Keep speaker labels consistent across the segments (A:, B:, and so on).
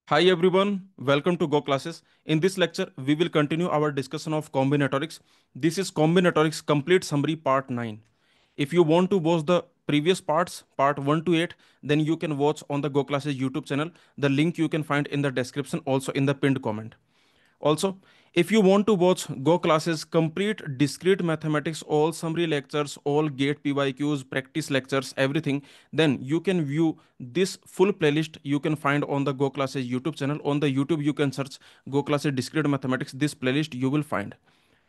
A: Hi everyone, welcome to Go Classes. In this lecture, we will continue our discussion of combinatorics. This is combinatorics complete summary part 9. If you want to watch the previous parts, part 1 to 8, then you can watch on the Go Classes YouTube channel. The link you can find in the description, also in the pinned comment. Also, if you want to watch Go Classes complete discrete mathematics, all summary lectures, all gate PYQs, practice lectures, everything, then you can view this full playlist you can find on the Go Classes YouTube channel. On the YouTube, you can search Go Classes discrete mathematics. This playlist you will find.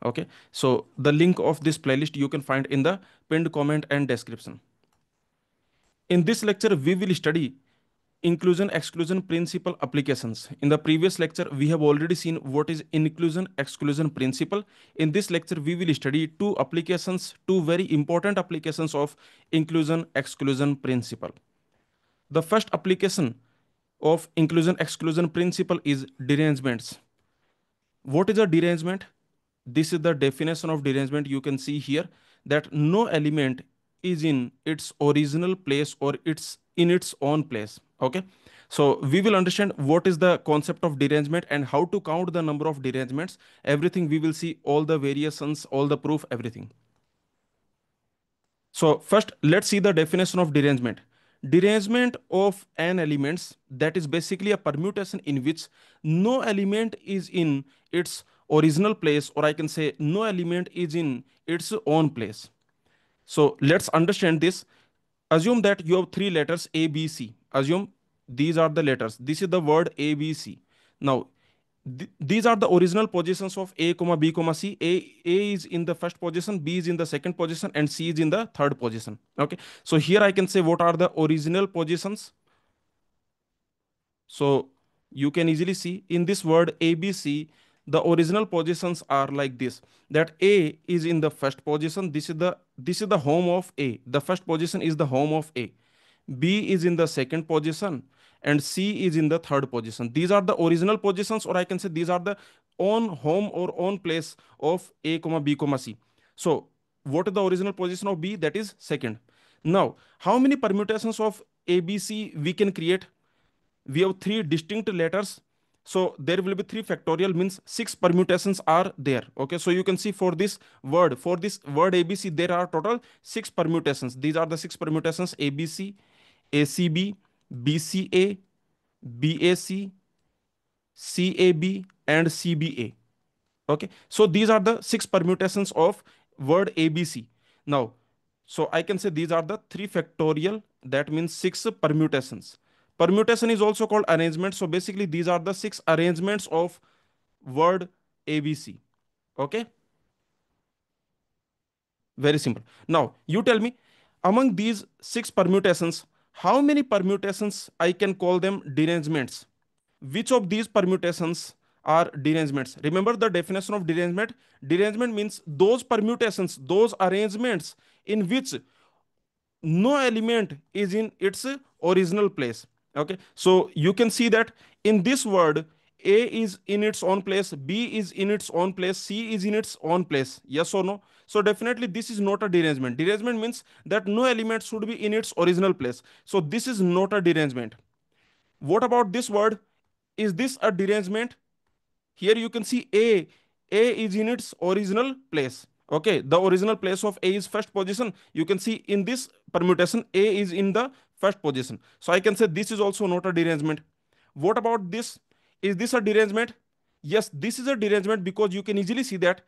A: Okay. So the link of this playlist you can find in the pinned comment and description. In this lecture, we will study inclusion exclusion principle applications. In the previous lecture we have already seen what is inclusion exclusion principle. In this lecture we will study two very important applications of inclusion exclusion principle. The first application of inclusion exclusion principle is derangements. What is a derangement? This is the definition of derangement. You can see here that no element is in its original place or it's in its own place. Okay. So we will understand what is the concept of derangement and how to count the number of derangements. Everything we will see, all the variations, all the proof, everything. So first, let's see the definition of derangement. Derangement of n elements, that is basically a permutation in which no element is in its original place, or I can say no element is in its own place. So let's understand this. Assume that you have three letters A, B, C. Assume these are the letters. This is the word A, B, C. Now these are the original positions of a comma b comma c. A is in the first position, B is in the second position, and C is in the third position. Okay, so here I can say what are the original positions. So you can easily see in this word ABC, the original positions are like this: that A is in the first position. This is the home of A. The first position is the home of A. B is in the second position, and C is in the third position. These are the original positions, or I can say these are the own home or own place of A comma B comma C. So what is the original position of B? That is second. Now, how many permutations of ABC we can create? We have three distinct letters, so there will be 3 factorial, means 6 permutations are there. Okay, so you can see for this word ABC there are total 6 permutations. These are the 6 permutations: ABC, ACB, BCA, BAC, CAB, and CBA. Okay, so these are the 6 permutations of word ABC. Now, so I can say these are the 3 factorial, that means 6 permutations. Permutation is also called arrangement. So basically these are the 6 arrangements of word ABC. Okay, very simple. Now you tell me, among these 6 permutations, how many permutations I can call them derangements? Which of these permutations are derangements? Remember the definition of derangement. Derangement means those permutations, those arrangements in which no element is in its original place. Okay, so you can see that in this word, A is in its own place, B is in its own place, C is in its own place. Yes or no? So definitely this is not a derangement. Derangement means that no element should be in its original place. So this is not a derangement. What about this word? Is this a derangement? Here you can see A is in its original place. Okay, the original place of A is first position. You can see in this permutation A is in the first position, so I can say this is also not a derangement. What about this? Is this a derangement? Yes, this is a derangement, because you can easily see that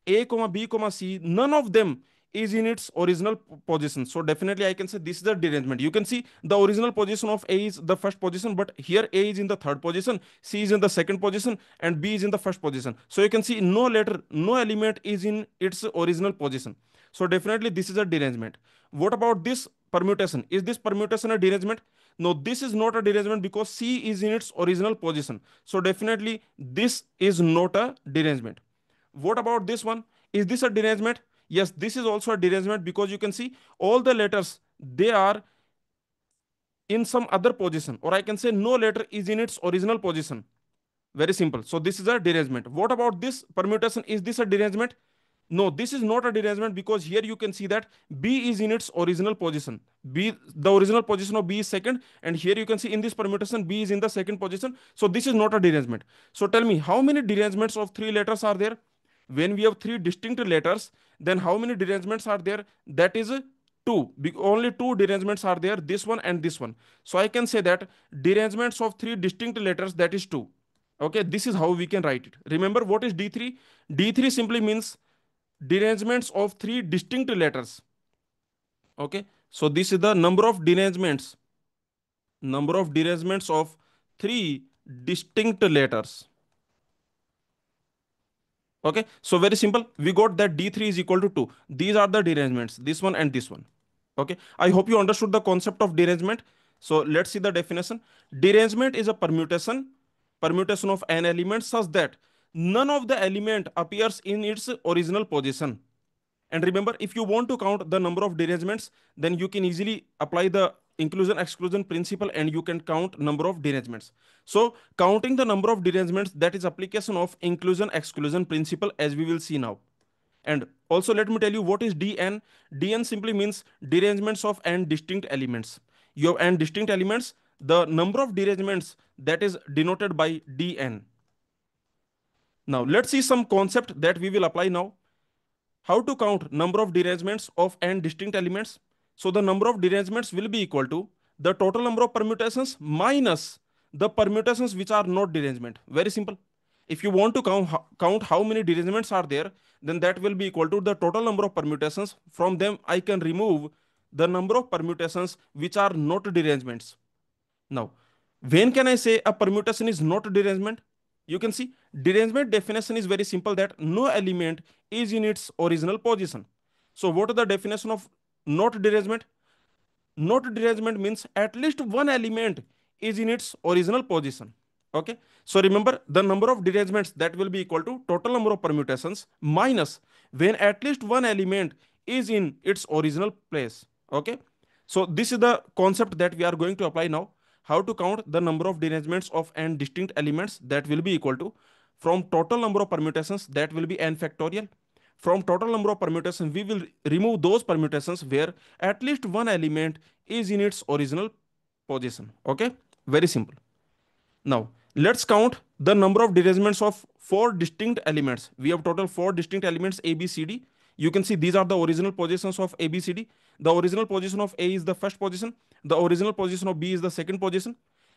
A: A comma B comma C, none of them is in its original position. So definitely I can say this is a derangement. You can see the original position of A is the first position, but here A is in the third position, C is in the second position, and B is in the first position. So you can see no element is in its original position. So definitely this is a derangement. What about this permutation? Is this permutation a derangement? No, this is not a derangement, because C is in its original position. So definitely this is not a derangement. What about this one? Is this a derangement? Yes, this is also a derangement, because you can see all the letters, they are in some other position, or I can say no letter is in its original position. Very simple. So this is a derangement. What about this permutation? Is this a derangement? No, this is not a derangement because here you can see that B is in its original position. B, the original position of B is second, and here you can see in this permutation B is in the second position. So this is not a derangement. So tell me, how many derangements of three letters are there? When we have three distinct letters, then how many derangements are there? That is two. Only two derangements are there, this one and this one. So I can say that derangements of three distinct letters, that is two. Okay, this is how we can write it. Remember what is D3? D3 simply means derangements of three distinct letters. Okay, so this is the number of derangements of three distinct letters. Okay, so very simple, we got that D3 is equal to 2. These are the derangements, this one and this one. Okay, I hope you understood the concept of derangement. So let's see the definition. Derangement is a permutation of an element such that none of the element appears in its original position. And remember, if you want to count the number of derangements, then you can easily apply the inclusion exclusion principle and you can count number of derangements. So counting the number of derangements, that is application of inclusion exclusion principle, as we will see now. And also let me tell you what is Dn. Dn simply means derangements of n distinct elements. You have n distinct elements, the number of derangements, that is denoted by Dn. Now let's see some concept that we will apply now. How to count number of derangements of n distinct elements? So the number of derangements will be equal to the total number of permutations minus the permutations which are not derangement. Very simple. If you want to count how many derangements are there, then that will be equal to the total number of permutations. From them, I can remove the number of permutations which are not derangements. Now, when can I say a permutation is not derangement? You can see derangement definition is very simple, that no element is in its original position. So what is the definition of not derangement? Not derangement means at least one element is in its original position. Okay. So remember, the number of derangements, that will be equal to total number of permutations minus when at least one element is in its original place. Okay. So this is the concept that we are going to apply now. How to count the number of derangements of n distinct elements, that will be equal to from total number of permutations, that will be n factorial. From total number of permutations, we will remove those permutations where at least one element is in its original position. Okay, very simple. Now let's count the number of derangements of four distinct elements. We have total four distinct elements A, B, C, D. You can see these are the original positions of A, B, C, D. The original position of A is the first position. The original position of B is the second position.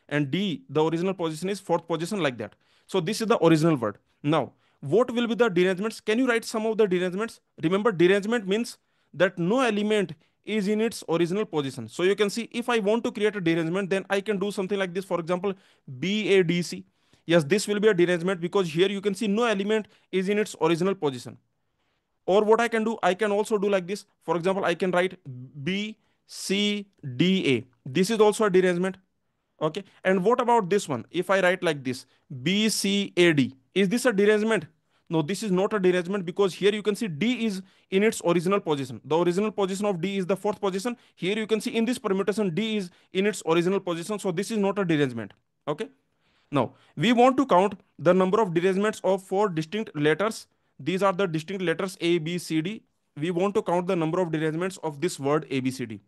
A: And D, the original position is fourth position, like that. So this is the original word. Now, what will be the derangements? Can you write some of the derangements? Remember, derangement means that no element is in its original position. So you can see, if I want to create a derangement, then I can do something like this. For example, BADC. Yes, this will be a derangement because here you can see no element is in its original position. Or what I can do, I can also do like this. For example, I can write BCDA. This is also a derangement. Okay. And what about this one? If I write like this, BCAD, is this a derangement? No, this is not a derangement because here you can see D is in its original position. The original position of D is the fourth position. Here you can see in this permutation, D is in its original position. So this is not a derangement. Okay. Now we want to count the number of derangements of four distinct letters. These are the distinct letters A, B, C, D. We want to count the number of derangements of this word A, B, C, D.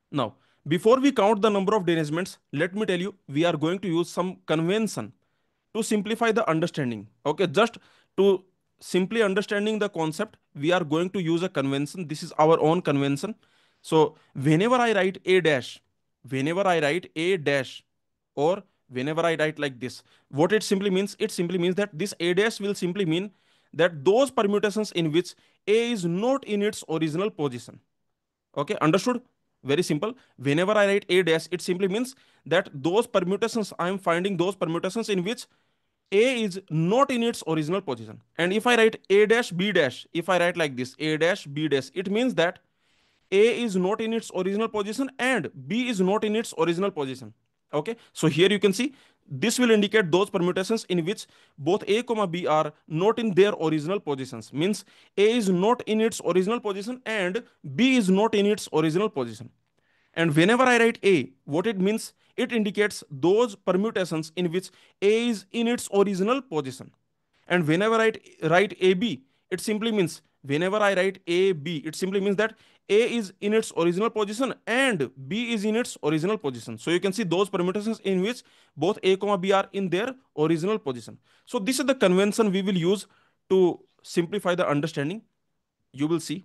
A: Now, before we count the number of derangements, let me tell you, we are going to use some convention to simplify the understanding. Okay, just to simply understanding the concept, we are going to use a convention. This is our own convention. So whenever I write a dash, whenever I write a dash, or whenever I write like this, what it simply means? It simply means that this a dash will simply mean that those permutations in which a is not in its original position. Okay, understood? Very simple. Whenever I write a dash, it simply means that those permutations, I am finding those permutations in which a is not in its original position. And if I write a dash b dash, if I write like this, a dash b dash, it means that a is not in its original position and b is not in its original position. Okay, so here you can see this will indicate those permutations in which both a comma b are not in their original positions. Means a is not in its original position and b is not in its original position. And whenever I write a, what it means, it indicates those permutations in which a is in its original position. And whenever I write ab, it simply means whenever I write A, B, it simply means that A is in its original position and B is in its original position. So you can see those permutations in which both A, comma B are in their original position. So this is the convention we will use to simplify the understanding. You will see.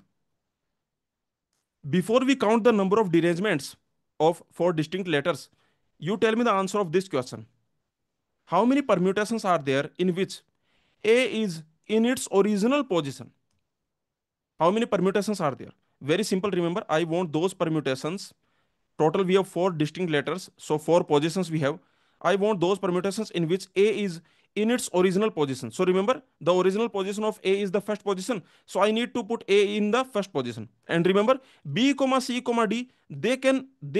A: Before we count the number of derangements of four distinct letters, you tell me the answer of this question. How many permutations are there in which A is in its original position? How many permutations are there? Very simple. Remember, I want those permutations. Total we have four distinct letters. So four positions we have. I want those permutations in which A is in its original position. So remember, the original position of A is the first position. So I need to put A in the first position. And remember, B, comma C, comma D, they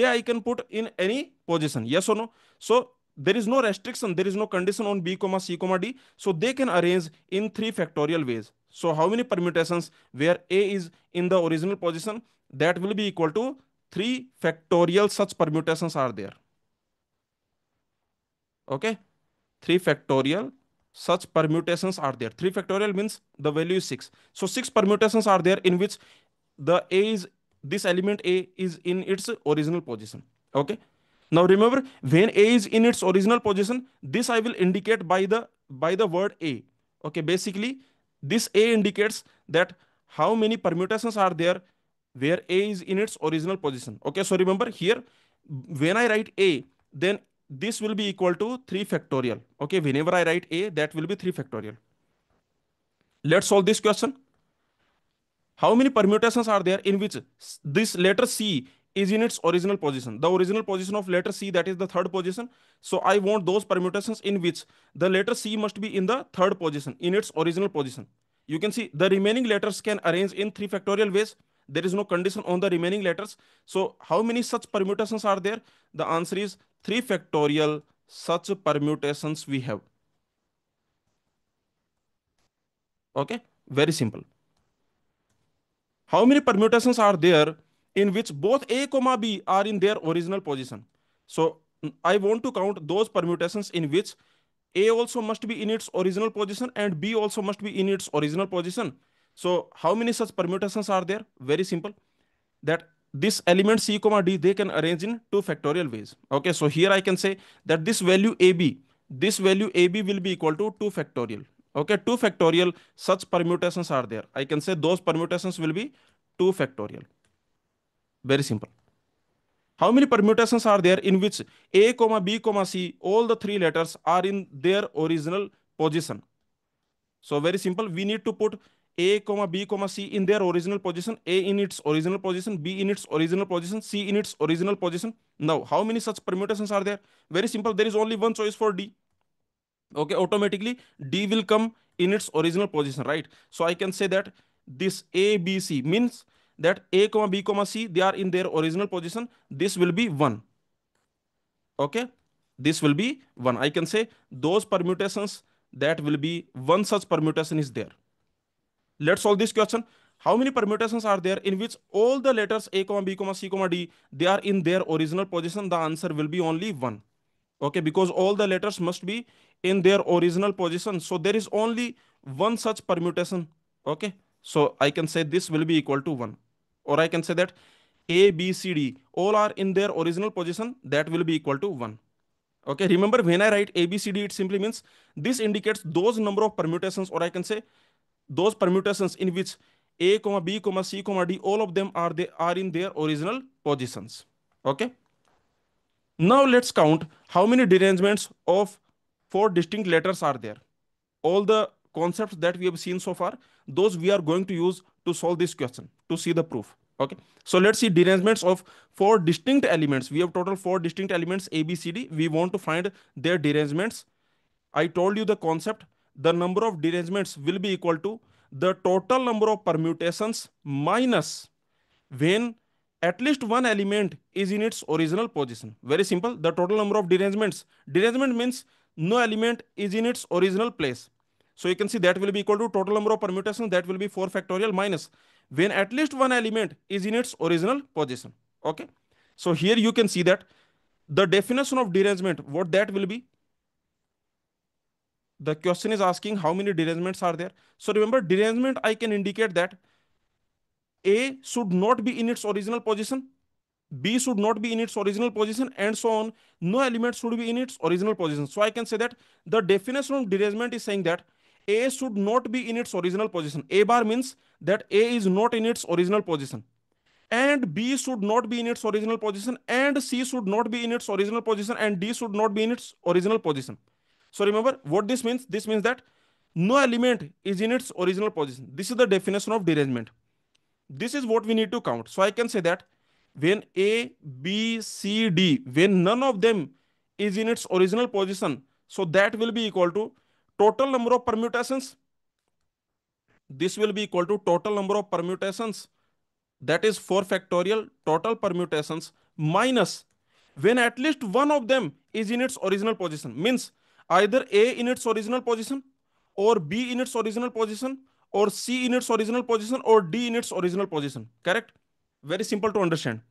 A: I can put in any position. Yes or no? So there is no restriction, there is no condition on B, comma C, comma D. So they can arrange in 3 factorial ways. So how many permutations where A is in the original position? That will be equal to 3 factorial such permutations are there. Okay, 3 factorial such permutations are there. 3 factorial means the value is 6. So 6 permutations are there in which the A is, this element A is in its original position. Okay. Now remember, when A is in its original position, this I will indicate by the word A. Okay, basically this A indicates that how many permutations are there where A is in its original position. Okay, so remember here, when I write A, then this will be equal to 3 factorial. Okay, whenever I write A, that will be 3 factorial. Let's solve this question. How many permutations are there in which this letter C is in its original position? The original position of letter C, that is the third position. So I want those permutations in which the letter C must be in the third position, in its original position. You can see the remaining letters can arrange in 3 factorial ways. There is no condition on the remaining letters. So how many such permutations are there? The answer is 3 factorial such permutations we have. Okay, very simple. How many permutations are there in which both A, comma B are in their original position? So I want to count those permutations in which A also must be in its original position and B also must be in its original position. So how many such permutations are there? Very simple. That this element C, comma D, they can arrange in 2 factorial ways. Okay, so here I can say that this value AB will be equal to 2 factorial. Okay, 2 factorial such permutations are there. I can say those permutations will be 2 factorial. Very simple. How many permutations are there in which A, comma B, comma C, all the 3 letters are in their original position? So very simple. We need to put A, comma B, comma C in their original position. A in its original position, B in its original position, C in its original position. Now, how many such permutations are there? Very simple. There is only one choice for D. Okay, automatically D will come in its original position, right? So I can say that this A, B, C means that A, comma B, comma C, they are in their original position. This will be 1. Okay, this will be 1. I can say those permutations, that will be one such permutation is there. Let's solve this question. How many permutations are there in which all the letters A, comma B, comma C, comma D, they are in their original position? The answer will be only 1. Okay, because all the letters must be in their original position. So there is only one such permutation. Okay, so I can say this will be equal to 1. Or I can say that A, B, C, D, all are in their original position. That will be equal to 1. Okay, remember when I write A, B, C, D, it simply means this indicates those number of permutations, or I can say those permutations in which A, comma B, comma C, comma D, all of them are in their original positions. Okay. Now let's count how many derangements of four distinct letters are there. All the concepts that we have seen so far, those we are going to use to solve this question, to see the proof. Okay. So let's see derangements of four distinct elements. We have total 4 distinct elements A, B, C, D. We want to find their derangements. I told you the concept. The number of derangements will be equal to the total number of permutations minus when at least one element is in its original position. Very simple. The total number of derangements. Derangement means no element is in its original place. So you can see that will be equal to total number of permutations. That will be 4 factorial minus when at least one element is in its original position. Okay. So here you can see that the definition of derangement, what that will be? The question is asking how many derangements are there. So remember, derangement, I can indicate that A should not be in its original position, B should not be in its original position, and so on. No element should be in its original position. So I can say that the definition of derangement is saying that A should not be in its original position. A bar means that A is not in its original position, and B should not be in its original position, and C should not be in its original position, and D should not be in its original position. So remember what this means. This means that no element is in its original position. This is the definition of derangement. This is what we need to count. So I can say that when A, B, C, D, when none of them is in its original position, so that will be equal to total number of permutations. This will be equal to total number of permutations, that is 4 factorial total permutations, minus when at least one of them is in its original position, means either A in its original position, or B in its original position, or C in its original position, or D in its original position. Correct? Very simple to understand.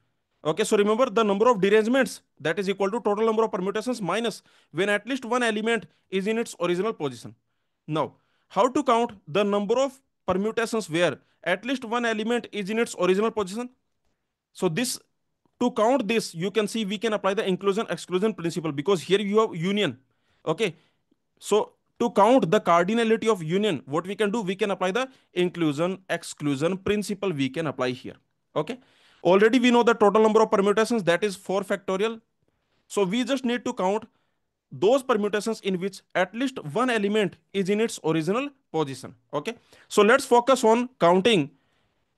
A: Okay, so remember the number of derangements, that is equal to total number of permutations minus when at least one element is in its original position. Now, how to count the number of permutations where at least one element is in its original position? So this, to count this, you can see we can apply the inclusion exclusion principle, because here you have union. Okay, so to count the cardinality of union, what we can do, we can apply the inclusion exclusion principle, we can apply here. Okay, already we know the total number of permutations, that is 4 factorial. So we just need to count those permutations in which at least one element is in its original position. Okay, so let's focus on counting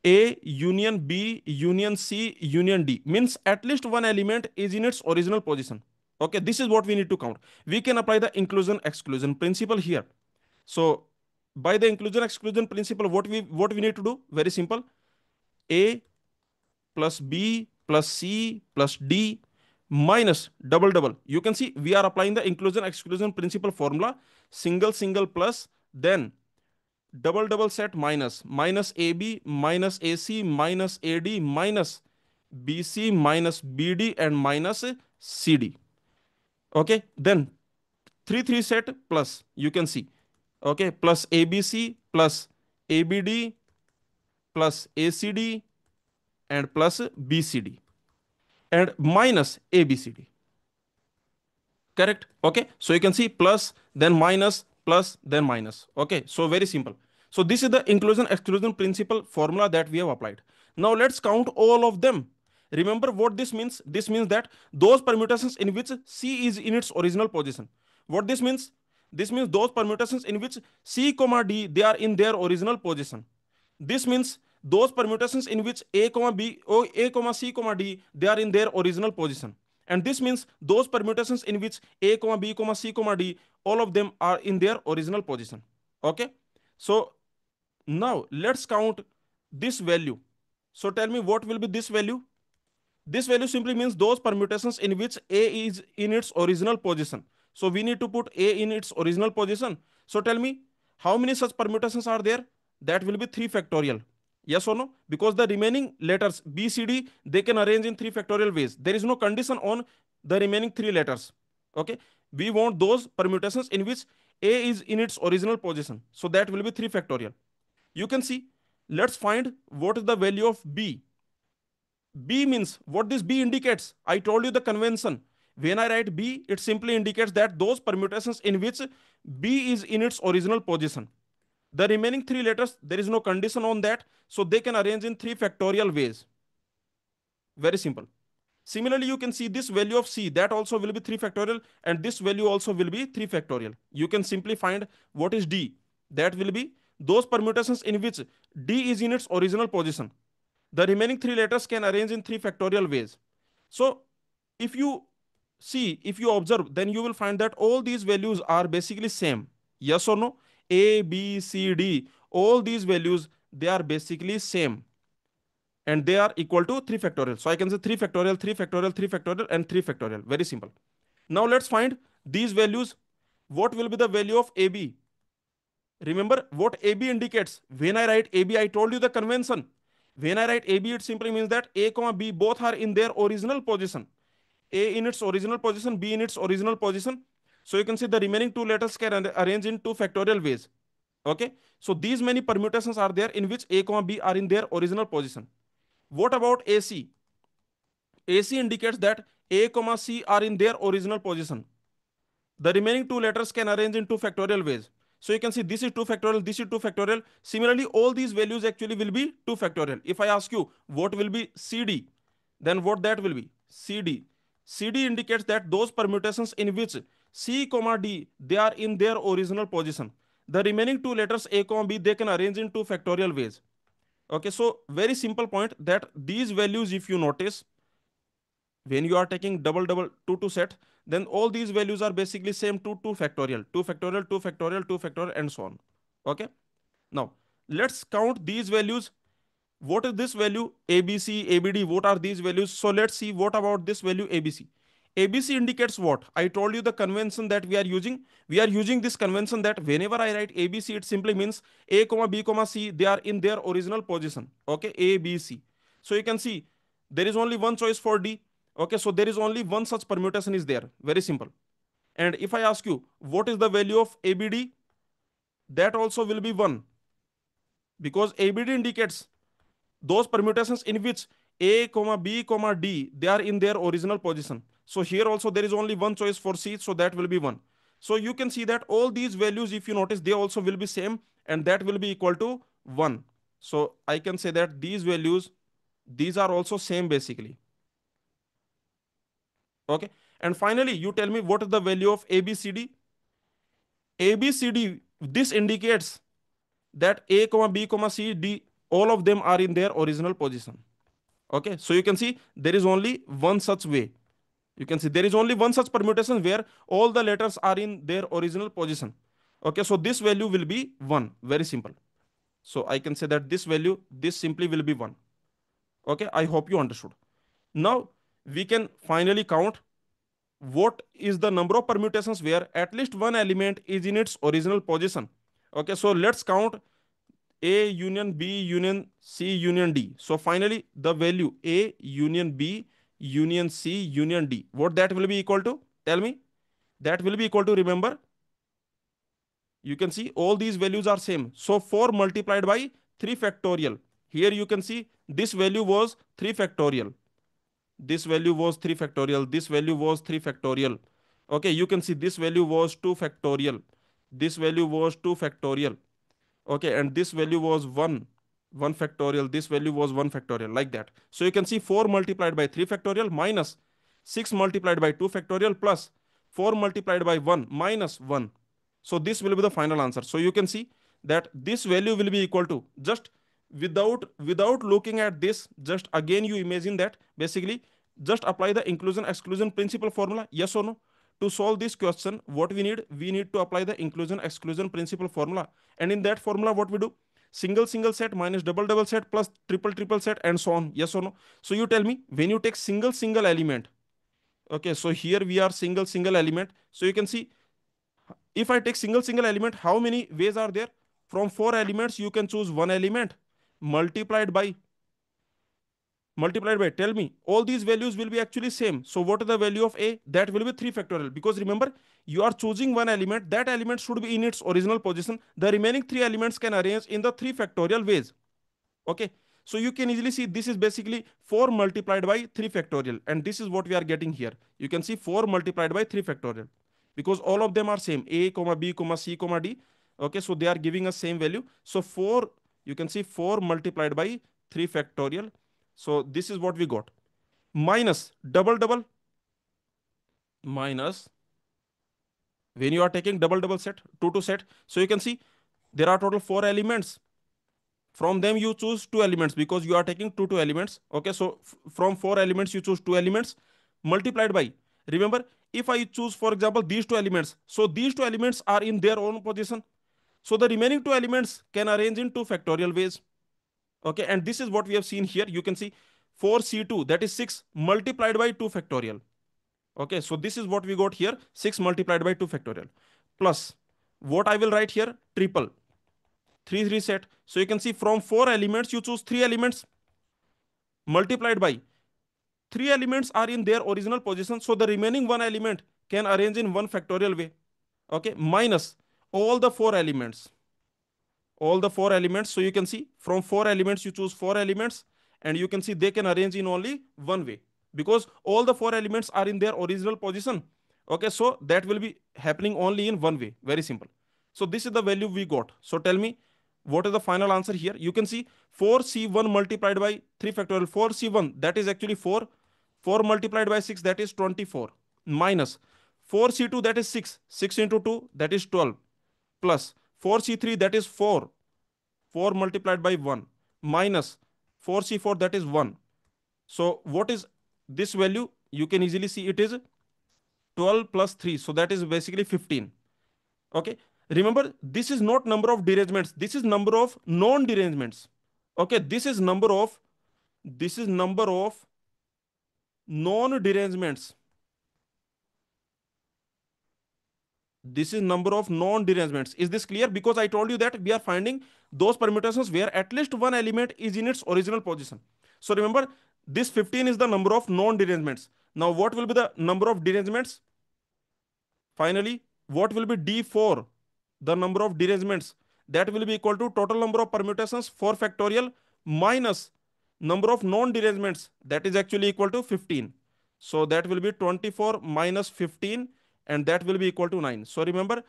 A: A union B union C union D, means at least one element is in its original position. Okay, this is what we need to count. We can apply the inclusion exclusion principle here. So by the inclusion exclusion principle, what we need to do, very simple. A plus B plus C plus D minus double double. You can see we are applying the inclusion exclusion principle formula. Single single plus, then double double set minus, minus AB minus AC minus AD minus BC minus BD and minus CD. Okay, then 3 3 set plus, you can see. Okay, plus ABC plus ABD plus ACD and plus BCD and minus ABCD. Correct? Okay, so you can see plus, then minus, plus, then minus. Okay, so very simple. So this is the inclusion exclusion principle formula that we have applied. Now let's count all of them. Remember what this means? This means that those permutations in which C is in its original position. What this means? This means those permutations in which C comma D, they are in their original position. This means those permutations in which A comma B or A comma C comma D, they are in their original position. And this means those permutations in which A comma B comma C comma D, all of them are in their original position. Okay, so now let's count this value. So tell me what will be this value. This value simply means those permutations in which A is in its original position. So we need to put A in its original position. So tell me how many such permutations are there. That will be 3 factorial. Yes or no? Because the remaining letters B, C, D, they can arrange in 3 factorial ways. There is no condition on the remaining 3 letters. Okay, we want those permutations in which A is in its original position. So that will be 3 factorial. You can see, let's find what is the value of B. B means, what this B indicates, I told you the convention. When I write B, it simply indicates that those permutations in which B is in its original position. The remaining 3 letters, there is no condition on that, so they can arrange in 3 factorial ways. Very simple. Similarly, you can see this value of C, that also will be 3 factorial, and this value also will be 3 factorial. You can simply find what is D. That will be those permutations in which D is in its original position. The remaining 3 letters can arrange in 3 factorial ways. So if you see, if you observe, then you will find that all these values are basically same. Yes or no? A, B, C, D, all these values, they are basically same. And they are equal to 3 factorial. So I can say 3 factorial, 3 factorial, 3 factorial, and 3 factorial. Very simple. Now let's find these values. What will be the value of AB? Remember what AB indicates. When I write AB, I told you the convention. When I write AB, it simply means that A comma B both are in their original position. A in its original position, B in its original position. So you can see the remaining two letters can arrange in 2 factorial ways. Okay, so these many permutations are there in which a comma b are in their original position. What about AC? AC indicates that a comma c are in their original position. The remaining two letters can arrange in 2 factorial ways. So you can see this is 2 factorial, this is 2 factorial. Similarly, all these values actually will be 2 factorial. If I ask you what will be CD, then what that will be? CD. CD indicates that those permutations in which C comma D they are in their original position. The remaining two letters A comma B they can arrange in 2 factorial ways. Okay, so very simple point that these values, if you notice, when you are taking double double 2 to set, then all these values are basically same 2 factorial, 2 factorial, 2 factorial, 2 factorial, and so on. Okay, now let's count these values. What is this value? ABC, ABD, what are these values? So let's see what about this value ABC. ABC indicates what? I told you the convention that we are using. We are using this convention that whenever I write ABC, it simply means A comma B comma C they are in their original position. Okay, A B C. So you can see there is only one choice for D. Okay, so there is only one such permutation is there. Very simple. And if I ask you what is the value of ABD, that also will be 1, because ABD indicates those permutations in which A comma B comma D they are in their original position. So here also there is only one choice for C, so that will be 1. So you can see that all these values, if you notice, they also will be same, and that will be equal to 1. So I can say that these values, these are also same basically. Okay, and finally you tell me what is the value of ABCD. ABCD, this indicates that A comma B comma C D all of them are in their original position. Okay, so you can see there is only one such way. You can see there is only one such permutation where all the letters are in their original position. Okay, so this value will be 1. Very simple. So I can say that this value, this simply will be 1. Okay, I hope you understood. Now we can finally count what is the number of permutations where at least one element is in its original position. Okay, so let's count A union B union C union D. So finally the value A union B union C union D, what that will be equal to? Tell me. That will be equal to, remember, you can see all these values are same. So 4 multiplied by 3 factorial. Here you can see this value was 3 factorial. This value was 3 factorial. This value was 3 factorial. Okay, you can see this value was 2 factorial. This value was 2 factorial. Okay, and this value was 1 factorial. This value was 1 factorial, like that. So you can see 4 multiplied by 3 factorial minus 6 multiplied by 2 factorial plus 4 multiplied by 1 minus 1. So this will be the final answer. So you can see that this value will be equal to, just without looking at this, just again you imagine that basically just apply the inclusion exclusion principle formula. Yes or no? To solve this question, what we need to apply the inclusion exclusion principle formula. And in that formula, what we do? Single single set minus double double set plus triple triple set, and so on. Yes or no? So you tell me, when you take single single element, okay, so here we are single single element. So you can see, if I take single single element, how many ways are there? From 4 elements you can choose one element, multiplied by, tell me, all these values will be actually same. So what is the value of A? That will be 3 factorial, because remember, you are choosing one element, that element should be in its original position. The remaining 3 elements can arrange in the 3 factorial ways. Okay, so you can easily see this is basically 4 multiplied by 3 factorial, and this is what we are getting here. You can see 4 multiplied by 3 factorial, because all of them are same, A comma B comma C comma D. Okay, so they are giving us same value. So 4, you can see 4 multiplied by 3 factorial. So this is what we got, minus double double, minus, when you are taking double double set, 2 to set. So you can see there are total 4 elements. From them you choose 2 elements, because you are taking 2 elements. Okay, so from 4 elements you choose 2 elements, multiplied by, remember, if I choose for example these 2 elements, so these 2 elements are in their own position, so the remaining 2 elements can arrange in 2 factorial ways. Okay, and this is what we have seen here. You can see 4C2, that is 6 multiplied by 2 factorial. Okay, so this is what we got here, 6 multiplied by 2 factorial, plus what I will write here, triple, 3 set. So you can see from 4 elements you choose 3 elements, multiplied by 3 elements are in their original position, so the remaining one element can arrange in 1 factorial way. Okay, minus all the four elements, all the four elements. So you can see from four elements you choose four elements, and you can see they can arrange in only one way, because all the four elements are in their original position. Okay, so that will be happening only in one way. Very simple. So this is the value we got. So tell me, what is the final answer here? You can see 4c1 multiplied by 3 factorial. 4c1, that is actually 4. 4 multiplied by 6, that is 24, minus 4c2, that is 6. 6 into 2, that is 12, plus 4c3, that is 4. 4 multiplied by 1, minus 4c4, that is 1. So what is this value? You can easily see it is 12 plus 3. So that is basically 15. Okay. Remember, this is not number of derangements. This is number of non-derangements. Okay. This is number of non-derangements. This is number of non-derangements. Is this clear? Because I told you that we are finding those permutations where at least one element is in its original position. So remember, this 15 is the number of non-derangements. Now what will be the number of derangements? Finally, what will be D4? The number of derangements. That will be equal to total number of permutations 4 factorial minus number of non-derangements. That is actually equal to 15. So that will be 24 minus 15, and that will be equal to 9. So remember,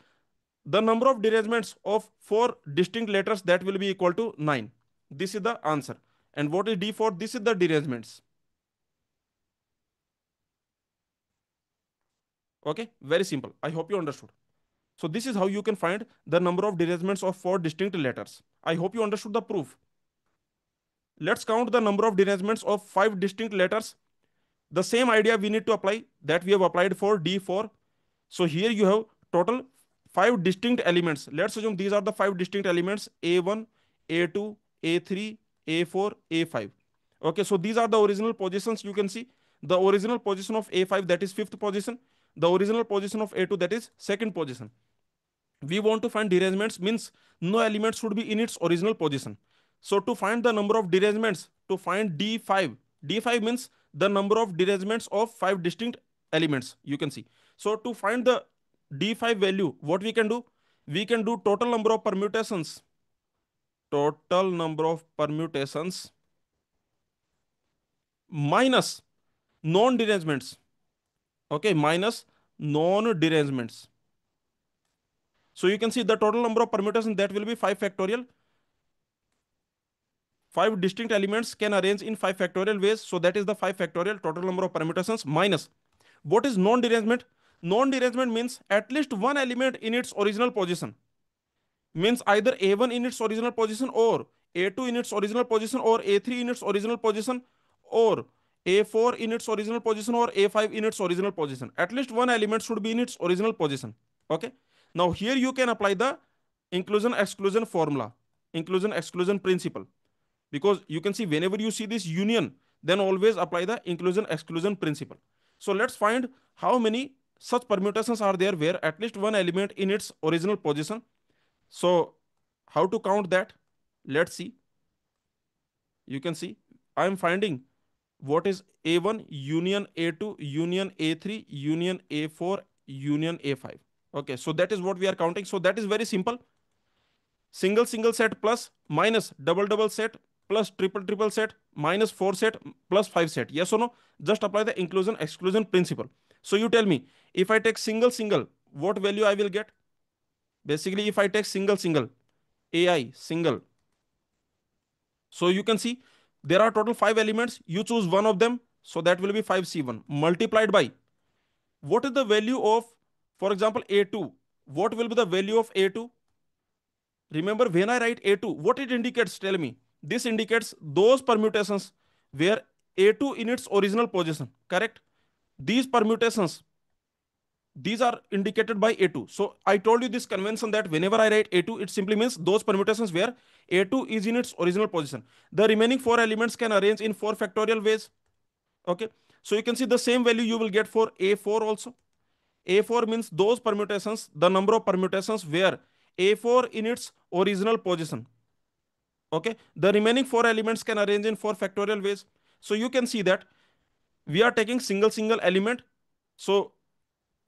A: the number of derangements of four distinct letters, that will be equal to 9. This is the answer. And what is D4? This is the derangements. Okay, very simple. I hope you understood. So this is how you can find the number of derangements of four distinct letters. I hope you understood the proof. Let's count the number of derangements of five distinct letters. The same idea we need to apply that we have applied for D4. So here you have total five distinct elements. Let's assume these are the five distinct elements: A1, A2, A3, A4, A5. Okay, so these are the original positions. You can see the original position of A5, that is fifth position. The original position of A2, that is second position. We want to find derangements, means no element should be in its original position. So to find the number of derangements, to find D5, D5 means the number of derangements of five distinct elements, you can see. So to find the D5 value, what we can do? We can do total number of permutations. Total number of permutations minus non-derangements. Okay, minus non-derangements. So you can see the total number of permutations, that will be 5 factorial. Five distinct elements can arrange in 5 factorial ways. So that is the 5 factorial total number of permutations minus. What is non-derangement? Non-derangement means at least one element in its original position. Means either A1 in its original position, or A2 in its original position, or A3 in its original position, or A4 in its original position, or A5 in its original position. At least one element should be in its original position. Okay. Now here you can apply the inclusion exclusion formula, inclusion exclusion principle, because you can see whenever you see this union, then always apply the inclusion exclusion principle. So let's find how many such permutations are there where at least one element in its original position. So how to count that? Let's see. You can see I am finding what is A1 union A2 union A3 union A4 union A5. Okay, so that is what we are counting. So that is very simple. Single single set plus minus double double set plus triple triple set minus 4 set plus 5 set. Yes or no? Just apply the inclusion exclusion principle. So you tell me, if I take single single, what value I will get? Basically, if I take single single, AI single. So you can see there are total 5 elements. You choose one of them. So that will be 5C1 multiplied by, what is the value of, for example, A2? What will be the value of A2? Remember, when I write A2, what it indicates? Tell me. This indicates those permutations where A2 in its original position. Correct? These permutations, these are indicated by A2. So I told you this convention that whenever I write A2, it simply means those permutations where A2 is in its original position. The remaining four elements can arrange in 4 factorial ways. Okay. So you can see the same value you will get for A4 also. A4 means those permutations, the number of permutations where A4 in its original position. Okay. The remaining four elements can arrange in 4 factorial ways. So you can see that we are taking single single element. So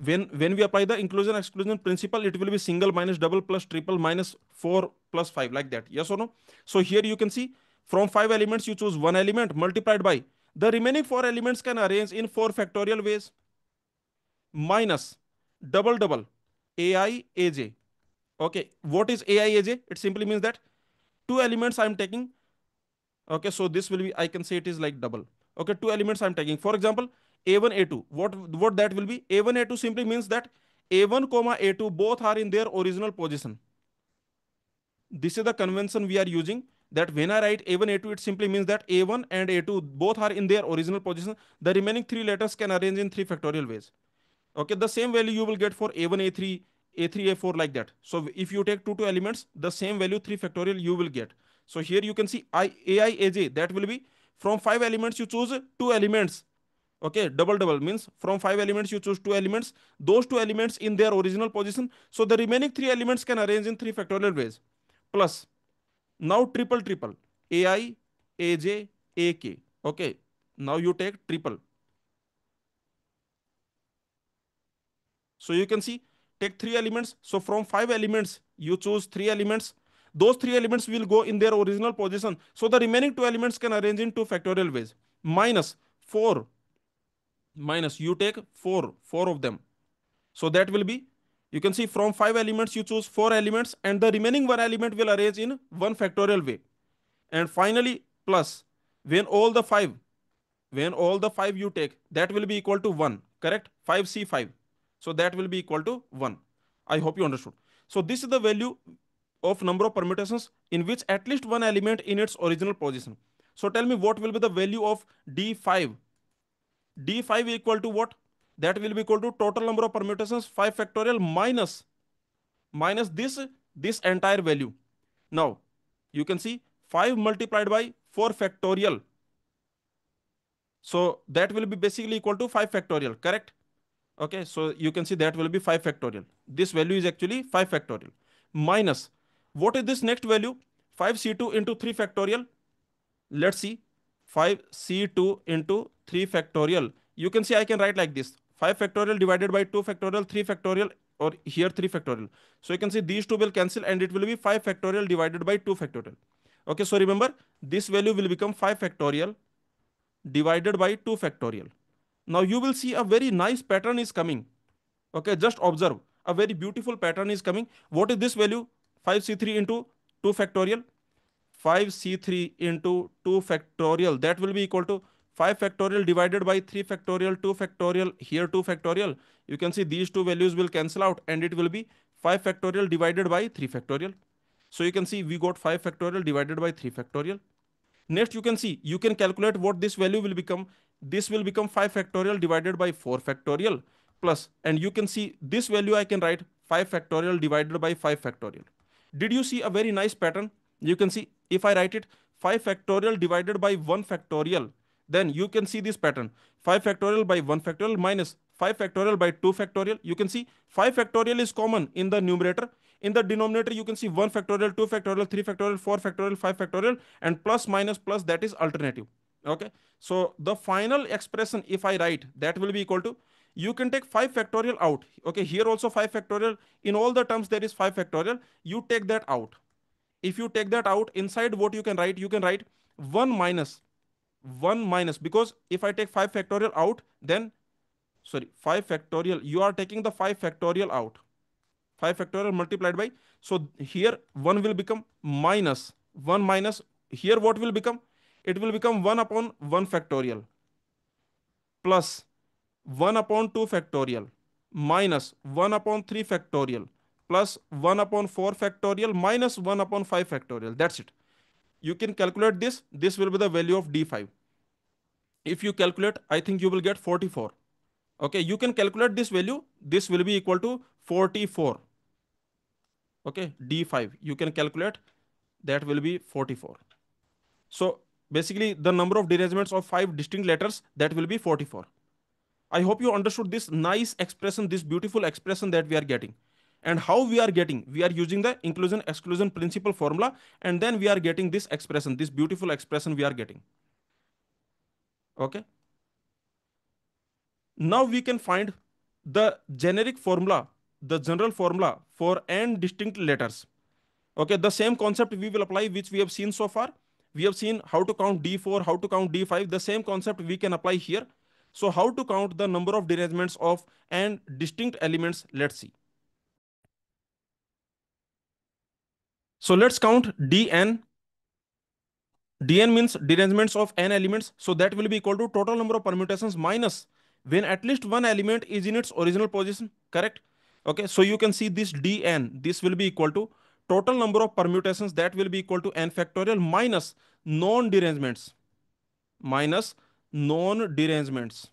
A: when we apply the inclusion exclusion principle, it will be single minus double plus triple minus 4 plus 5, like that. Yes or no? So here you can see, from 5 elements you choose one element multiplied by the remaining 4 elements can arrange in 4 factorial ways, minus double double ai aj. Okay, what is ai aj? It simply means that two elements I'm taking. Okay, so this will be, I can say it is like double. Okay, two elements I'm taking, for example, a1 a2. What that will be? a1 a2 simply means that a1 comma a2 both are in their original position. This is the convention we are using, that when I write a1 a2, it simply means that a1 and a2 both are in their original position. The remaining three letters can arrange in 3 factorial ways. Okay, the same value you will get for a1 a3 a3 a4, like that. So if you take two elements, the same value 3 factorial you will get. So here you can see ai aj, that will be from 5 elements you choose two elements. Okay, double double means from 5 elements you choose two elements, those two elements in their original position. So the remaining three elements can arrange in 3 factorial ways. Plus, now triple triple ai aj ak. Okay, now you take triple. So you can see, take three elements. So from 5 elements, you choose three elements. Those three elements will go in their original position. So the remaining two elements can arrange in 2 factorial ways. Minus 4, minus you take 4, 4 of them. So that will be, you can see, from 5 elements, you choose 4 elements, and the remaining one element will arrange in 1 factorial way. And finally, plus, when all the 5, when all the 5 you take, that will be equal to 1, correct? 5c5. So that will be equal to 1. I hope you understood. So this is the value of number of permutations in which at least one element in its original position. So tell me, what will be the value of d5? d5 equal to what? That will be equal to total number of permutations 5 factorial minus this entire value. Now you can see 5 multiplied by 4 factorial. So that will be basically equal to 5 factorial, correct? Okay, so you can see that will be 5 factorial. This value is actually 5 factorial. Minus, what is this next value? 5c2 into 3 factorial. Let's see. 5c2 into 3 factorial. You can see I can write like this. 5 factorial divided by 2 factorial, 3 factorial, or here 3 factorial. So you can see these two will cancel and it will be 5 factorial divided by 2 factorial. Okay, so remember, this value will become 5 factorial divided by 2 factorial. Now you will see a very nice pattern is coming. Okay, just observe. A very beautiful pattern is coming. What is this value? 5c3 into 2 factorial. 5c3 into 2 factorial. That will be equal to 5 factorial divided by 3 factorial, 2 factorial, here 2 factorial. You can see these two values will cancel out and it will be 5 factorial divided by 3 factorial. So you can see we got 5 factorial divided by 3 factorial. Next, you can see, you can calculate what this value will become. This will become 5 factorial divided by 4 factorial plus, and you can see this value I can write 5 factorial divided by 5 factorial. Did you see a very nice pattern? You can see if I write it 5 factorial divided by 1 factorial, then you can see this pattern. 5 factorial by 1 factorial minus 5 factorial by 2 factorial. You can see 5 factorial is common in the numerator. In the denominator, you can see 1 factorial, 2 factorial, 3 factorial, 4 factorial, 5 factorial, and plus minus plus, that is alternative. Okay. So the final expression, if I write, that will be equal to, you can take 5 factorial out. Okay. Here also 5 factorial. In all the terms, there is 5 factorial. You take that out. If you take that out, inside what you can write 1 minus 1 minus, because if I take 5 factorial out, then, sorry, 5 factorial, you are taking the 5 factorial out. 5 factorial multiplied by, so here 1 will become minus 1 minus, here what will become? It will become 1 upon 1 factorial plus 1 upon 2 factorial minus 1 upon 3 factorial plus 1 upon 4 factorial minus 1 upon 5 factorial. That's it. You can calculate this. This will be the value of d5. If you calculate, I think you will get 44. Okay, you can calculate this value. This will be equal to 44. Okay, d5 you can calculate, that will be 44. So basically the number of derangements of 5 distinct letters, that will be 44. I hope you understood this nice expression, this beautiful expression that we are getting. And how we are getting? We are using the inclusion exclusion principle formula, and then we are getting this expression, this beautiful expression we are getting. Okay. Now we can find the generic formula, the general formula for n distinct letters. Okay, the same concept we will apply which we have seen so far. We have seen how to count D4, how to count D5. The same concept we can apply here. So how to count the number of derangements of n distinct elements, let's see. So let's count Dn. Dn means derangements of n elements. So that will be equal to total number of permutations minus when at least one element is in its original position. Correct? Okay, so you can see this Dn. This will be equal to total number of permutations, that will be equal to n factorial minus non-derangements. Minus non-derangements.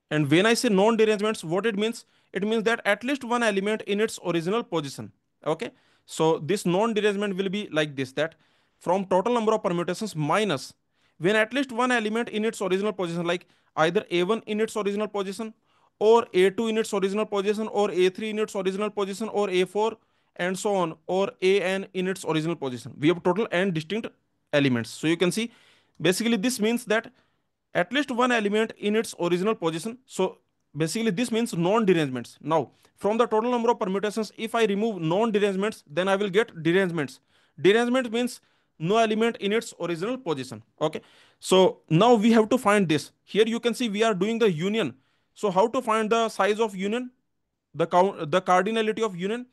A: And when I say non-derangements, what it means? It means that at least one element in its original position. Okay. So this non-derangement will be like this, that from total number of permutations minus when at least one element in its original position, like either A1 in its original position, or A2 in its original position, or A3 in its original position, or A4 and so on, or AN in its original position. We have total n distinct elements. So you can see basically this means that at least one element in its original position. So basically this means non-derangements. Now from the total number of permutations, if I remove non-derangements, then I will get derangements. Derangement means no element in its original position. Okay, so now we have to find this. Here you can see we are doing the union. So how to find the size of union, the cardinality of union?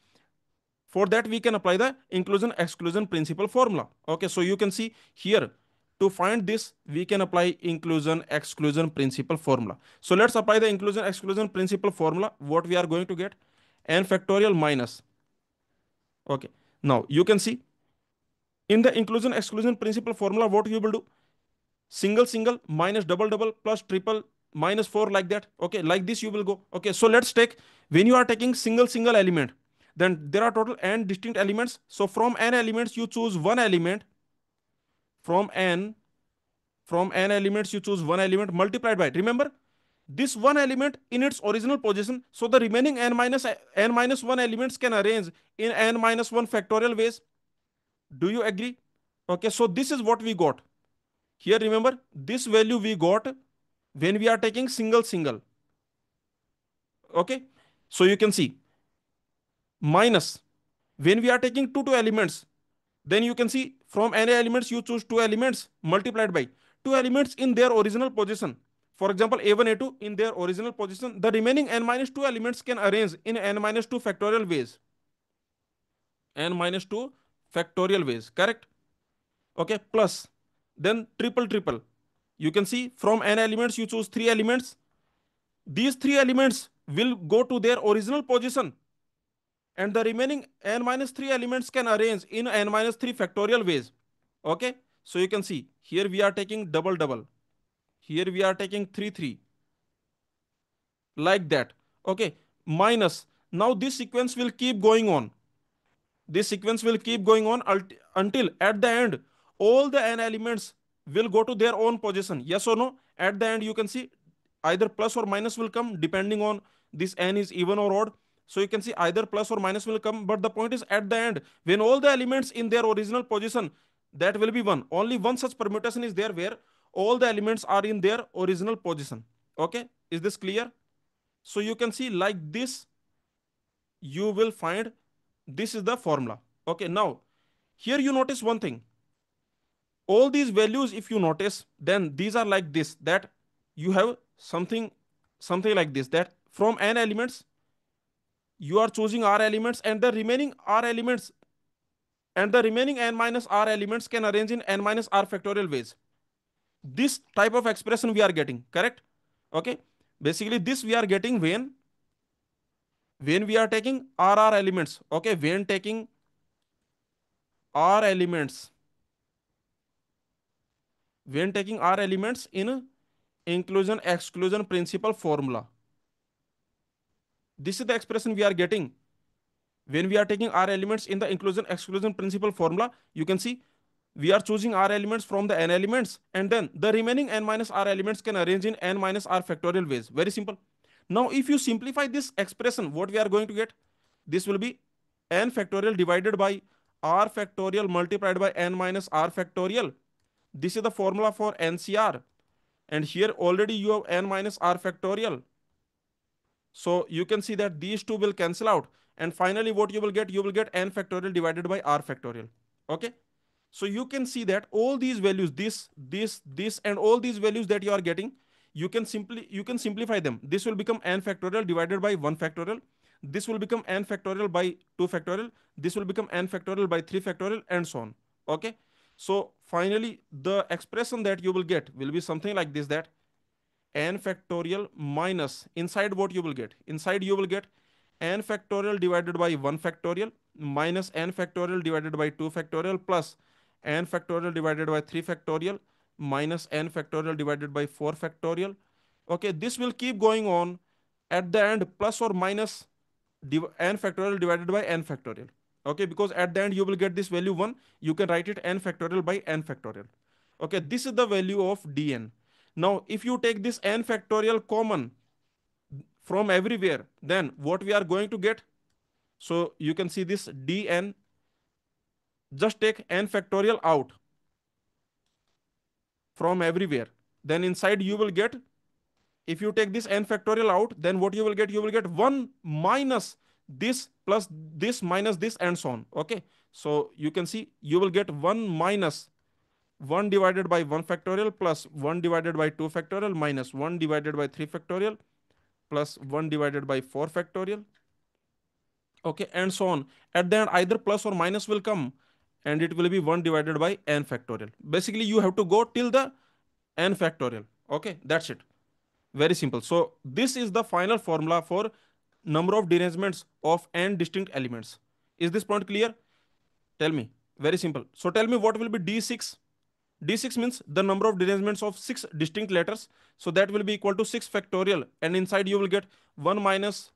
A: For that we can apply the inclusion exclusion principle formula. Okay, so you can see here, to find this we can apply inclusion exclusion principle formula. So let's apply the inclusion exclusion principle formula. What we are going to get? N factorial minus. Okay, now you can see in the inclusion exclusion principle formula, what you will do? Single single minus double double plus triple minus 4, like that. Okay, like this you will go. Okay, so let's take, when you are taking single single element, then there are total n distinct elements. So from n elements you choose one element. From n, from n elements you choose one element multiplied by, remember, this one element in its original position. So the remaining n minus 1 elements can arrange in n minus 1 factorial ways. Do you agree? Okay, so this is what we got here. Remember, this value we got when we are taking single single. Okay, so you can see minus when we are taking two elements, then you can see from n elements you choose two elements multiplied by two elements in their original position. For example, a1 a2 in their original position, the remaining n minus 2 elements can arrange in n minus 2 factorial ways. N minus 2 factorial ways, correct? Okay, plus then triple triple. You can see from n elements you choose three elements. These three elements will go to their original position, and the remaining n minus 3 elements can arrange in n minus 3 factorial ways. Okay, so you can see here we are taking double double, here we are taking 3 3, like that. Okay, minus, now this sequence will keep going on. This sequence will keep going on until at the end all the n elements will go to their own position. Yes or no? At the end you can see either plus or minus will come depending on this n is even or odd. So you can see either plus or minus will come, but the point is at the end, when all the elements in their original position, that will be one. Only one such permutation is there where all the elements are in their original position. Okay, is this clear? So you can see like this you will find, this is the formula. Okay, now here you notice one thing. All these values, if you notice, then these are like this, that you have something like this, that from n elements you are choosing r elements, and the remaining r elements and the remaining n minus r elements can arrange in n minus r factorial ways. This type of expression we are getting, correct? Okay, basically this we are getting when we are taking r elements. Okay, when taking r elements, when taking r elements in inclusion exclusion principle formula. This is the expression we are getting when we are taking r elements in the inclusion exclusion principle formula. You can see we are choosing r elements from the n elements, and then the remaining n minus r elements can arrange in n minus r factorial ways. Very simple. Now if you simplify this expression, what we are going to get? This will be n factorial divided by r factorial multiplied by n minus r factorial. This is the formula for NCR. and here already you have n minus r factorial. So you can see that these two will cancel out, and finally what you will get, you will get n factorial divided by r factorial. Okay, so you can see that all these values, this and all these values that you are getting, you can simplify them. This will become n factorial divided by 1 factorial, this will become n factorial by 2 factorial, this will become n factorial by 3 factorial, and so on. Okay, so finally the expression that you will get will be something like this, that n factorial minus, inside what you will get, inside you will get n factorial divided by 1 factorial minus n factorial divided by 2 factorial plus n factorial divided by 3 factorial minus n factorial divided by 4 factorial. Okay, this will keep going on, at the end plus or minus n factorial divided by n factorial. Okay, because at the end you will get this value 1, you can write it n factorial by n factorial. Okay, this is the value of dn. Now if you take this n factorial common from everywhere, then what we are going to get, so you can see this dn, just take n factorial out from everywhere, then inside you will get, if you take this n factorial out, then what you will get, you will get 1 minus this plus this minus this and so on. Okay, so you can see you will get 1 minus 1 divided by 1 factorial plus 1 divided by 2 factorial minus 1 divided by 3 factorial plus 1 divided by 4 factorial. Okay, and so on. At the end either plus or minus will come, and it will be 1 divided by n factorial. Basically you have to go till the n factorial. Okay, that's it. Very simple. So this is the final formula for number of derangements of n distinct elements. Is this point clear? Tell me. Very simple. So tell me what will be d6. D6 means the number of derangements of 6 distinct letters. So that will be equal to 6 factorial, and inside you will get 1 minus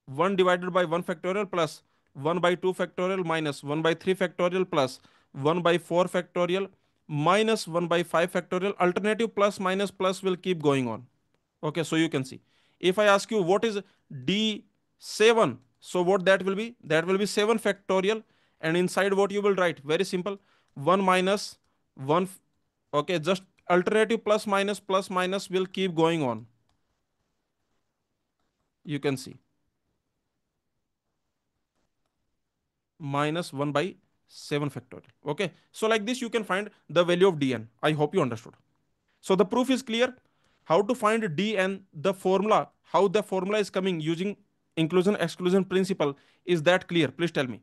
A: 1 divided by 1 factorial plus 1 by 2 factorial minus 1 by 3 factorial plus 1 by 4 factorial minus 1 by 5 factorial. Alternative plus minus plus will keep going on. Okay, so you can see. If I ask you what is D7, so what that will be? That will be 7 factorial, and inside what you will write? Very simple. 1 minus 1. Okay, just alternative plus minus will keep going on. You can see. Minus 1 by 7 factorial. Okay, so like this you can find the value of dn. I hope you understood. So the proof is clear. How to find dn, the formula, how the formula is coming using inclusion exclusion principle, is that clear? Please tell me.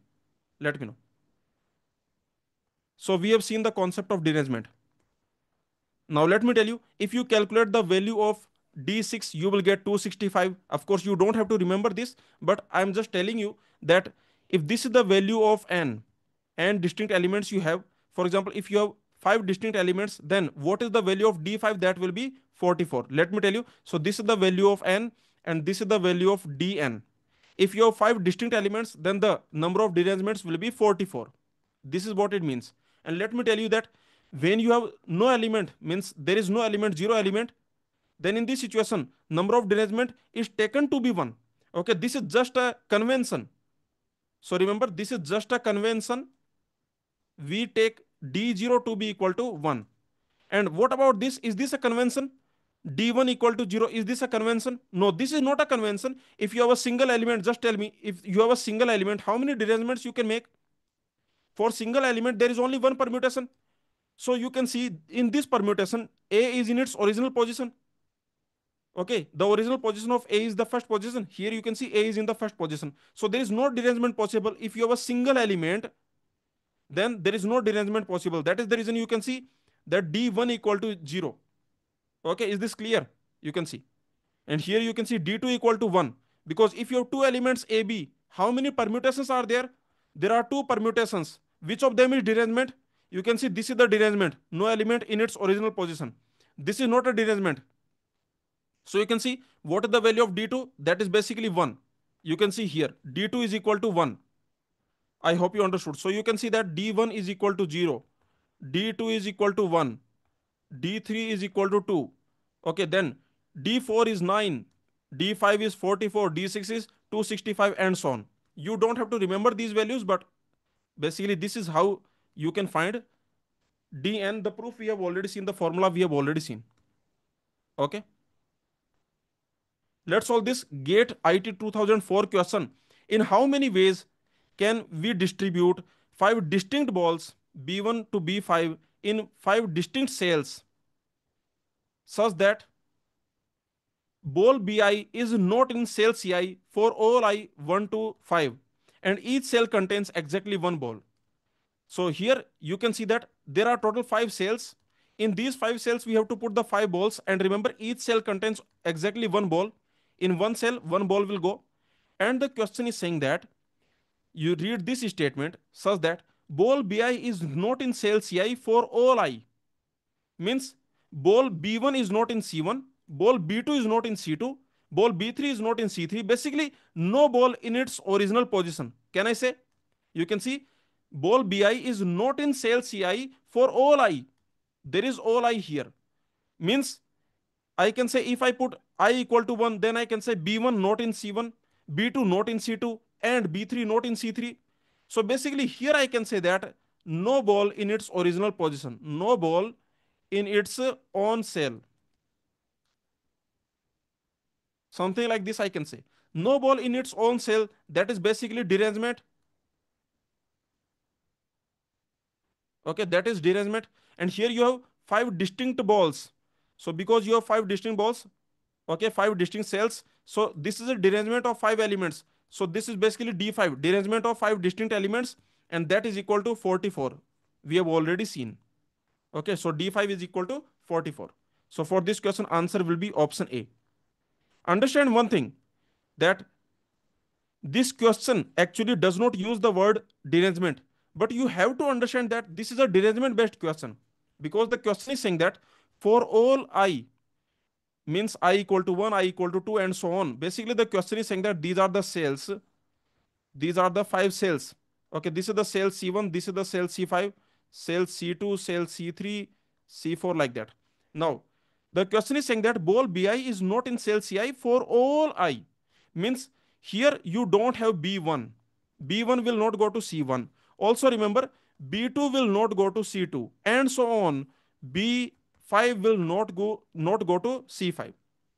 A: Let me know. So we have seen the concept of derangement. Now let me tell you, if you calculate the value of d6, you will get 265. Of course, you don't have to remember this, but I'm just telling you that if this is the value of n distinct elements you have, for example, if you have 5 distinct elements, then what is the value of d5? That will be 44. Let me tell you. So this is the value of n, and this is the value of dn. If you have 5 distinct elements, then the number of derangements will be 44. This is what it means. And let me tell you that when you have no element, means there is no element, 0 element, then in this situation number of derangement is taken to be 1. Okay, this is just a convention. So remember, this is just a convention. We take d0 to be equal to 1. And what about this? Is this a convention? D1 equal to 0. Is this a convention? No, this is not a convention. If you have a single element, just tell me, if you have a single element, how many derangements you can make? For single element, there is only one permutation. So you can see in this permutation, A is in its original position. Okay, the original position of A is the first position. Here you can see A is in the first position. So there is no derangement possible. If you have a single element, then there is no derangement possible. That is the reason you can see that D1 equal to 0. Okay, is this clear? You can see. And here you can see D2 equal to 1. Because if you have two elements AB, how many permutations are there? There are two permutations. Which of them is derangement? You can see this is the derangement. No element in its original position. This is not a derangement. So you can see what is the value of D2? That is basically 1. You can see here D2 is equal to 1. I hope you understood. So you can see that D1 is equal to 0. D2 is equal to 1. D3 is equal to 2. Okay, then D4 is 9. D5 is 44. D6 is 265 and so on. You don't have to remember these values, but basically this is how you can find dn. The proof we have already seen, the formula we have already seen. Okay, let's solve this GATE IT 2004 question. In how many ways can we distribute five distinct balls B1 to B5 in five distinct cells such that ball BI is not in cell CI for all I 1 to 5 and each cell contains exactly one ball. So here you can see that there are total five cells. In these five cells, we have to put the five balls. And remember, each cell contains exactly one ball. In one cell, one ball will go. And the question is saying that you read this statement such that ball BI is not in cell CI for all I. Means ball B1 is not in C1, ball B2 is not in C2, ball B3 is not in C3. Basically, no ball in its original position. Can I say? You can see ball BI is not in cell CI for all I. There is all I here. Means I can say if I put I equal to 1, then I can say B1 not in C1, B2 not in C2, and B3 not in C3. So basically, here I can say that no ball in its original position, no ball in its own cell. Something like this I can say. No ball in its own cell, that is basically derangement. Okay, that is derangement. And here you have five distinct balls. So because you have five distinct balls, okay, five distinct cells. So this is a derangement of five elements. So this is basically D5, derangement of five distinct elements, and that is equal to 44. We have already seen. Okay, so D5 is equal to 44. So for this question, answer will be option A. Understand one thing, that this question actually does not use the word derangement, but you have to understand that this is a derangement based question, because the question is saying that for all I, means I equal to 1, I equal to 2, and so on. Basically, the question is saying that these are the cells, these are the five cells. Okay, this is the cell C1, this is the cell C5, cell C2, cell C3, C4, like that. Now, the question is saying that ball BI is not in cell CI for all I. Means here you don't have B1. B1 will not go to C1. Also remember, B2 will not go to C2, and so on. B5 will not go to C5.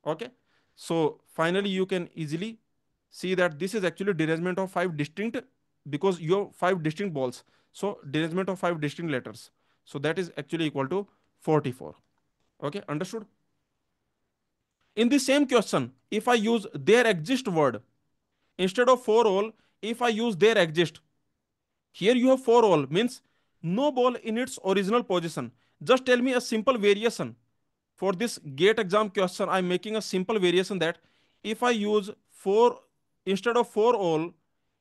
A: Okay. So finally you can easily see that this is actually derangement of five distinct, because you have five distinct balls. So derangement of five distinct letters. So that is actually equal to 44. Okay, understood? In the same question, if I use there exist word instead of for all, if I use there exist, here you have for all, means no ball in its original position. Just tell me a simple variation. For this GATE exam question, I'm making a simple variation that if I use for instead of for all,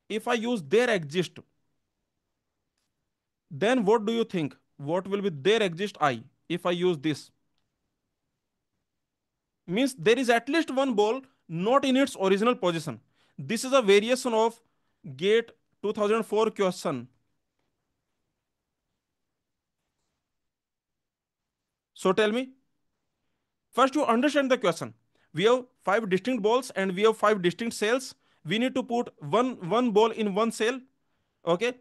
A: if I use there exist, then what do you think? What will be there exist I if I use this? Means there is at least one ball not in its original position. This is a variation of GATE 2004 question. So tell me, first you understand the question. We have five distinct balls and we have five distinct cells. We need to put one ball in one cell. Okay.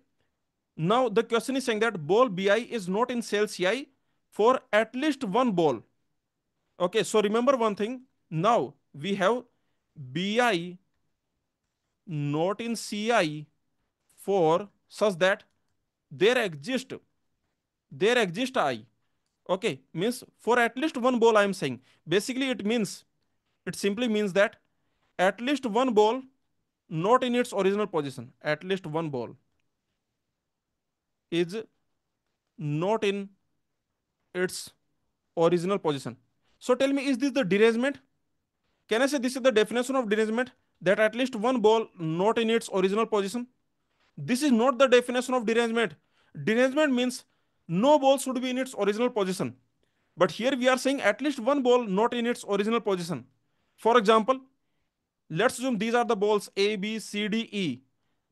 A: Now the question is saying that ball BI is not in cell CI for at least one ball. Okay, so remember one thing. Now we have BI not in CI for such that there exist I. Okay, means for at least one ball I am saying. Basically it simply means that at least one ball not in its original position. At least one ball is not in its original position. So tell me, is this the derangement? Can I say this is the definition of derangement? That at least one ball not in its original position? This is not the definition of derangement. Derangement means no ball should be in its original position. But here we are saying at least one ball not in its original position. For example, let's assume these are the balls A, B, C, D, E.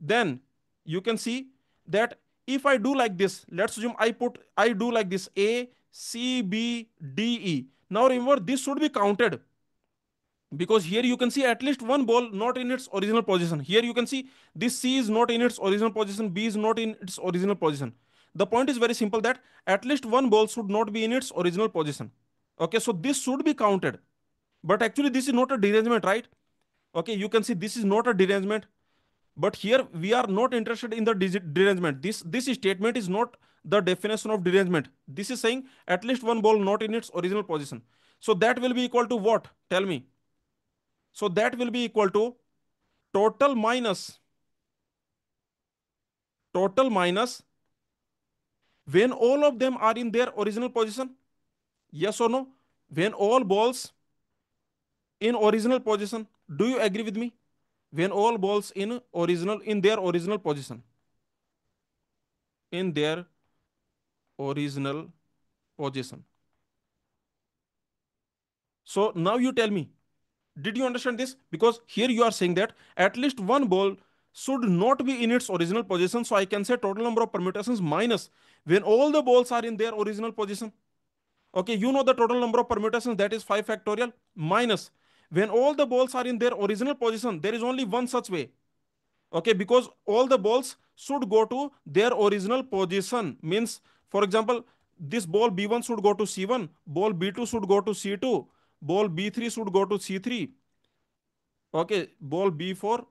A: Then you can see that if I do like this, let's assume I do like this A, C, B, D, E. Now remember, this should be counted, because here you can see at least one ball not in its original position. Here you can see this C is not in its original position, B is not in its original position. The point is very simple, that at least one ball should not be in its original position. Okay, so this should be counted. But actually this is not a derangement, right? Okay, you can see this is not a derangement. But here we are not interested in the derangement. This statement is not the definition of derangement. This is saying at least one ball not in its original position. So that will be equal to what? Tell me. So that will be equal to total minus total minus when all of them are in their original position. Yes or no? When all balls in original position. Do you agree with me? When all balls in their original position. In their original position. So now you tell me, did you understand this? Because here you are saying that at least one ball should not be in its original position. So I can say total number of permutations minus when all the balls are in their original position. Okay, you know the total number of permutations, that is 5 factorial, minus when all the balls are in their original position, there is only one such way. Okay, because all the balls should go to their original position. Means, for example, this ball B1 should go to C1, ball B2 should go to C2, ball B3 should go to C3. Okay, ball B4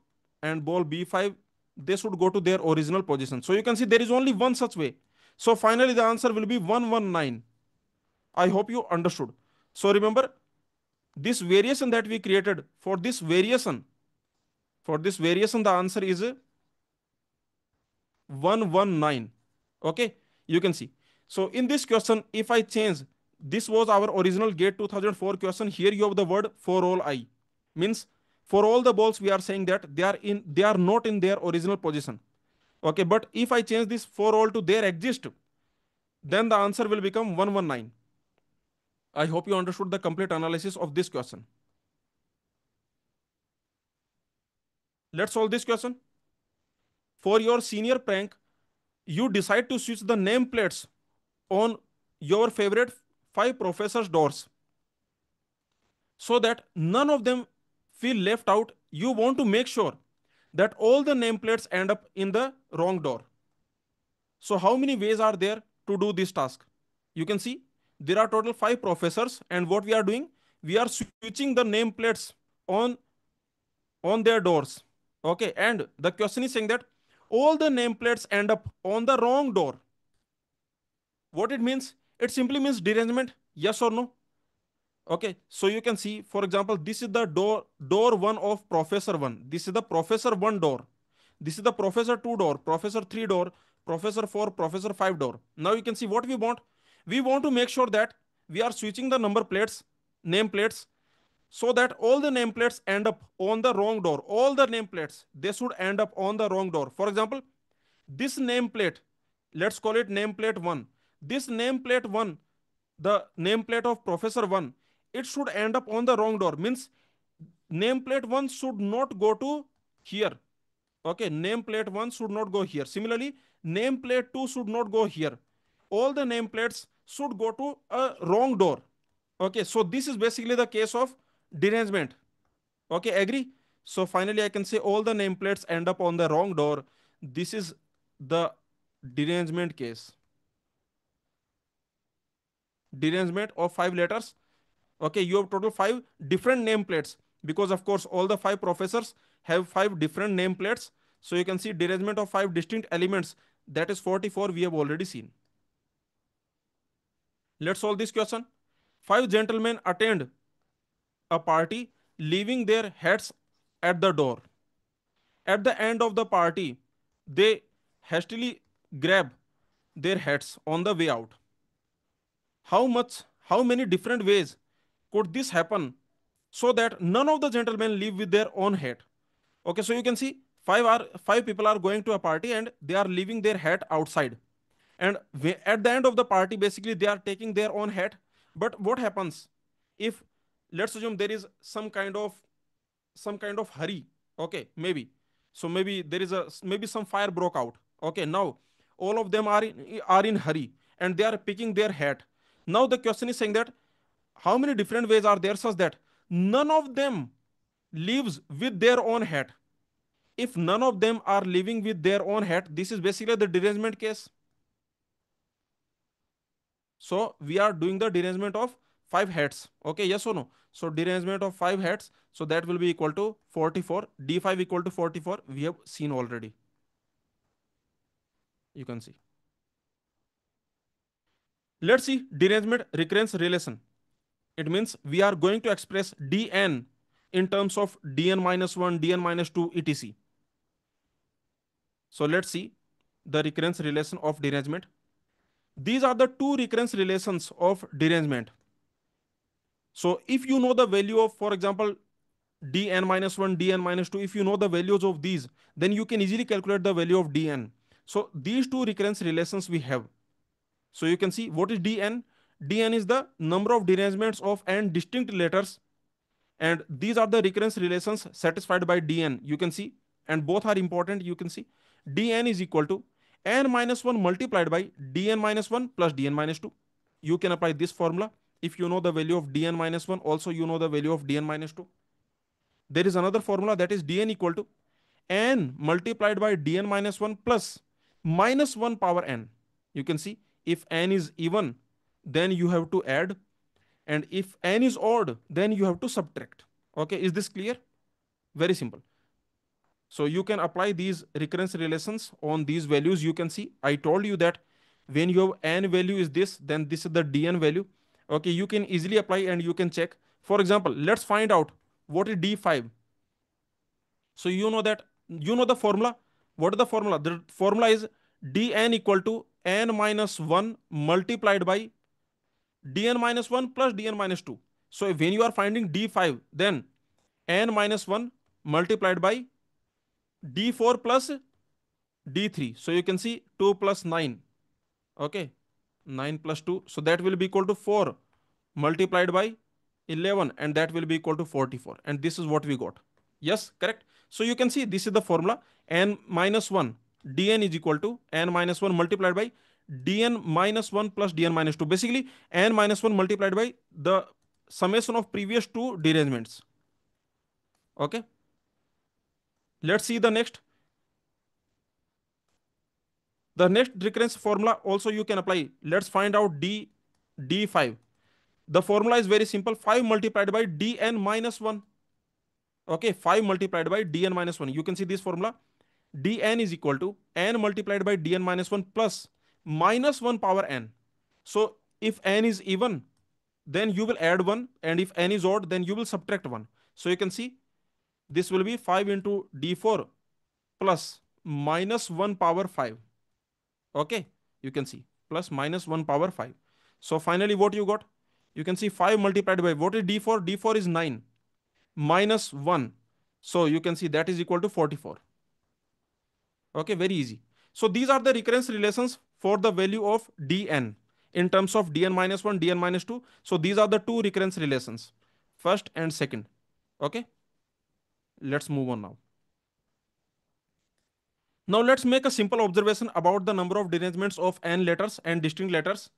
A: and ball B5, they should go to their original position. So you can see there is only one such way. So finally the answer will be 119. I hope you understood. So remember, this variation that we created, for this variation the answer is 119. Okay, you can see. So in this question, if I change, this was our original GATE 2004 question. Here you have the word for all I. Means for all the balls we are saying that they are not in their original position. Okay, but if I change this for all to there exist, then the answer will become 119. I hope you understood the complete analysis of this question. Let's solve this question. For your senior prank, you decide to switch the nameplates on your favorite 5 professors' doors so that none of them feel left out. You want to make sure that all the nameplates end up in the wrong door. So, how many ways are there to do this task? You can see there are total 5 professors, and what we are doing, we are switching the nameplates on their doors. Okay, and the question is saying that all the nameplates end up on the wrong door. What it means? It simply means derangement. Yes or no? Okay, so you can see, for example, this is the door one of professor one. This is the professor one door. This is the professor two door, professor three door, professor four, professor five door. Now you can see what we want. We want to make sure that we are switching the number plates, name plates, so that all the nameplates end up on the wrong door. All the nameplates, they should end up on the wrong door. For example, this nameplate, let's call it nameplate 1. This nameplate 1, the nameplate of professor 1, it should end up on the wrong door. Means nameplate 1 should not go to here. Okay, nameplate 1 should not go here. Similarly, nameplate 2 should not go here. All the nameplates should go to a wrong door. Okay, so this is basically the case of derangement. Okay, agree? So finally, I can say all the nameplates end up on the wrong door. This is the derangement case. Derangement of 5 letters. Okay, you have total 5 different nameplates because, of course, all the 5 professors have 5 different nameplates. So you can see derangement of 5 distinct elements. That is 44. We have already seen. Let's solve this question. 5 gentlemen attend a party, leaving their hats at the door. At the end of the party, they hastily grab their hats on the way out. How many different ways could this happen so that none of the gentlemen leave with their own hat? Okay, so you can see 5 people are going to a party and they are leaving their hat outside. And at the end of the party, basically they are taking their own hat. But what happens if, let's assume, there is some kind of hurry? Okay, maybe. So maybe there is maybe some fire broke out. Okay, now all of them are in hurry and they are picking their hat. Now the question is saying that how many different ways are there such that none of them leaves with their own hat? If none of them are living with their own hat, this is basically the derangement case. So we are doing the derangement of 5 hats. Okay, yes or no? So derangement of 5 hats, so that will be equal to 44. D5 equal to 44. We have seen already. You can see. Let's see derangement recurrence relation. It means we are going to express dn in terms of dn minus 1, dn minus 2, etc. So let's see the recurrence relation of derangement. These are the two recurrence relations of derangement. So if you know the value of, for example, dn minus 1, dn minus 2, if you know the values of these, then you can easily calculate the value of dn. So these two recurrence relations we have. So you can see what is dn. Dn is the number of derangements of n distinct letters, and these are the recurrence relations satisfied by dn. You can see, and both are important. You can see dn is equal to n minus 1 multiplied by dn minus 1 plus dn minus 2. You can apply this formula. If you know the value of dn minus 1, also you know the value of dn minus 2. There is another formula, that is dn equal to n multiplied by dn minus 1 plus minus 1 power n. You can see if n is even, then you have to add, and if n is odd, then you have to subtract. Okay, is this clear? Very simple. So you can apply these recurrence relations on these values. You can see I told you that when your n value is this, then this is the dn value. Okay, you can easily apply and you can check. For example, let's find out what is d5. So you know that, you know the formula. What is the formula? The formula is dn equal to n minus 1 multiplied by dn minus 1 plus dn minus 2. So when you are finding d5, then n minus 1 multiplied by d4 plus d3. So you can see 2 plus 9. Okay, 9 plus 2. So that will be equal to 4 multiplied by 11, and that will be equal to 44. And this is what we got. Yes, correct. So you can see this is the formula. N minus 1 dn is equal to n minus 1 multiplied by dn minus 1 plus dn minus 2. Basically, n minus 1 multiplied by the summation of previous two derangements. Okay. Let's see the next. The next recurrence formula also you can apply. Let's find out d5. The formula is very simple. 5 multiplied by dn minus 1. Okay, 5 multiplied by dn minus 1. You can see this formula. Dn is equal to n multiplied by dn minus 1 plus minus 1 power n. So if n is even, then you will add 1, and if n is odd, then you will subtract 1. So you can see this will be 5 into d4 plus minus 1 power 5. Okay, you can see plus minus 1 power 5. So finally what you got? You can see 5 multiplied by, what is d4? D4 is 9 minus 1. So you can see that is equal to 44. Okay, very easy. So these are the recurrence relations for the value of dn in terms of dn minus 1, dn minus 2. So these are the two recurrence relations, first and second. Okay, let's move on now. Now let's make a simple observation about the number of derangements of n letters and distinct letters.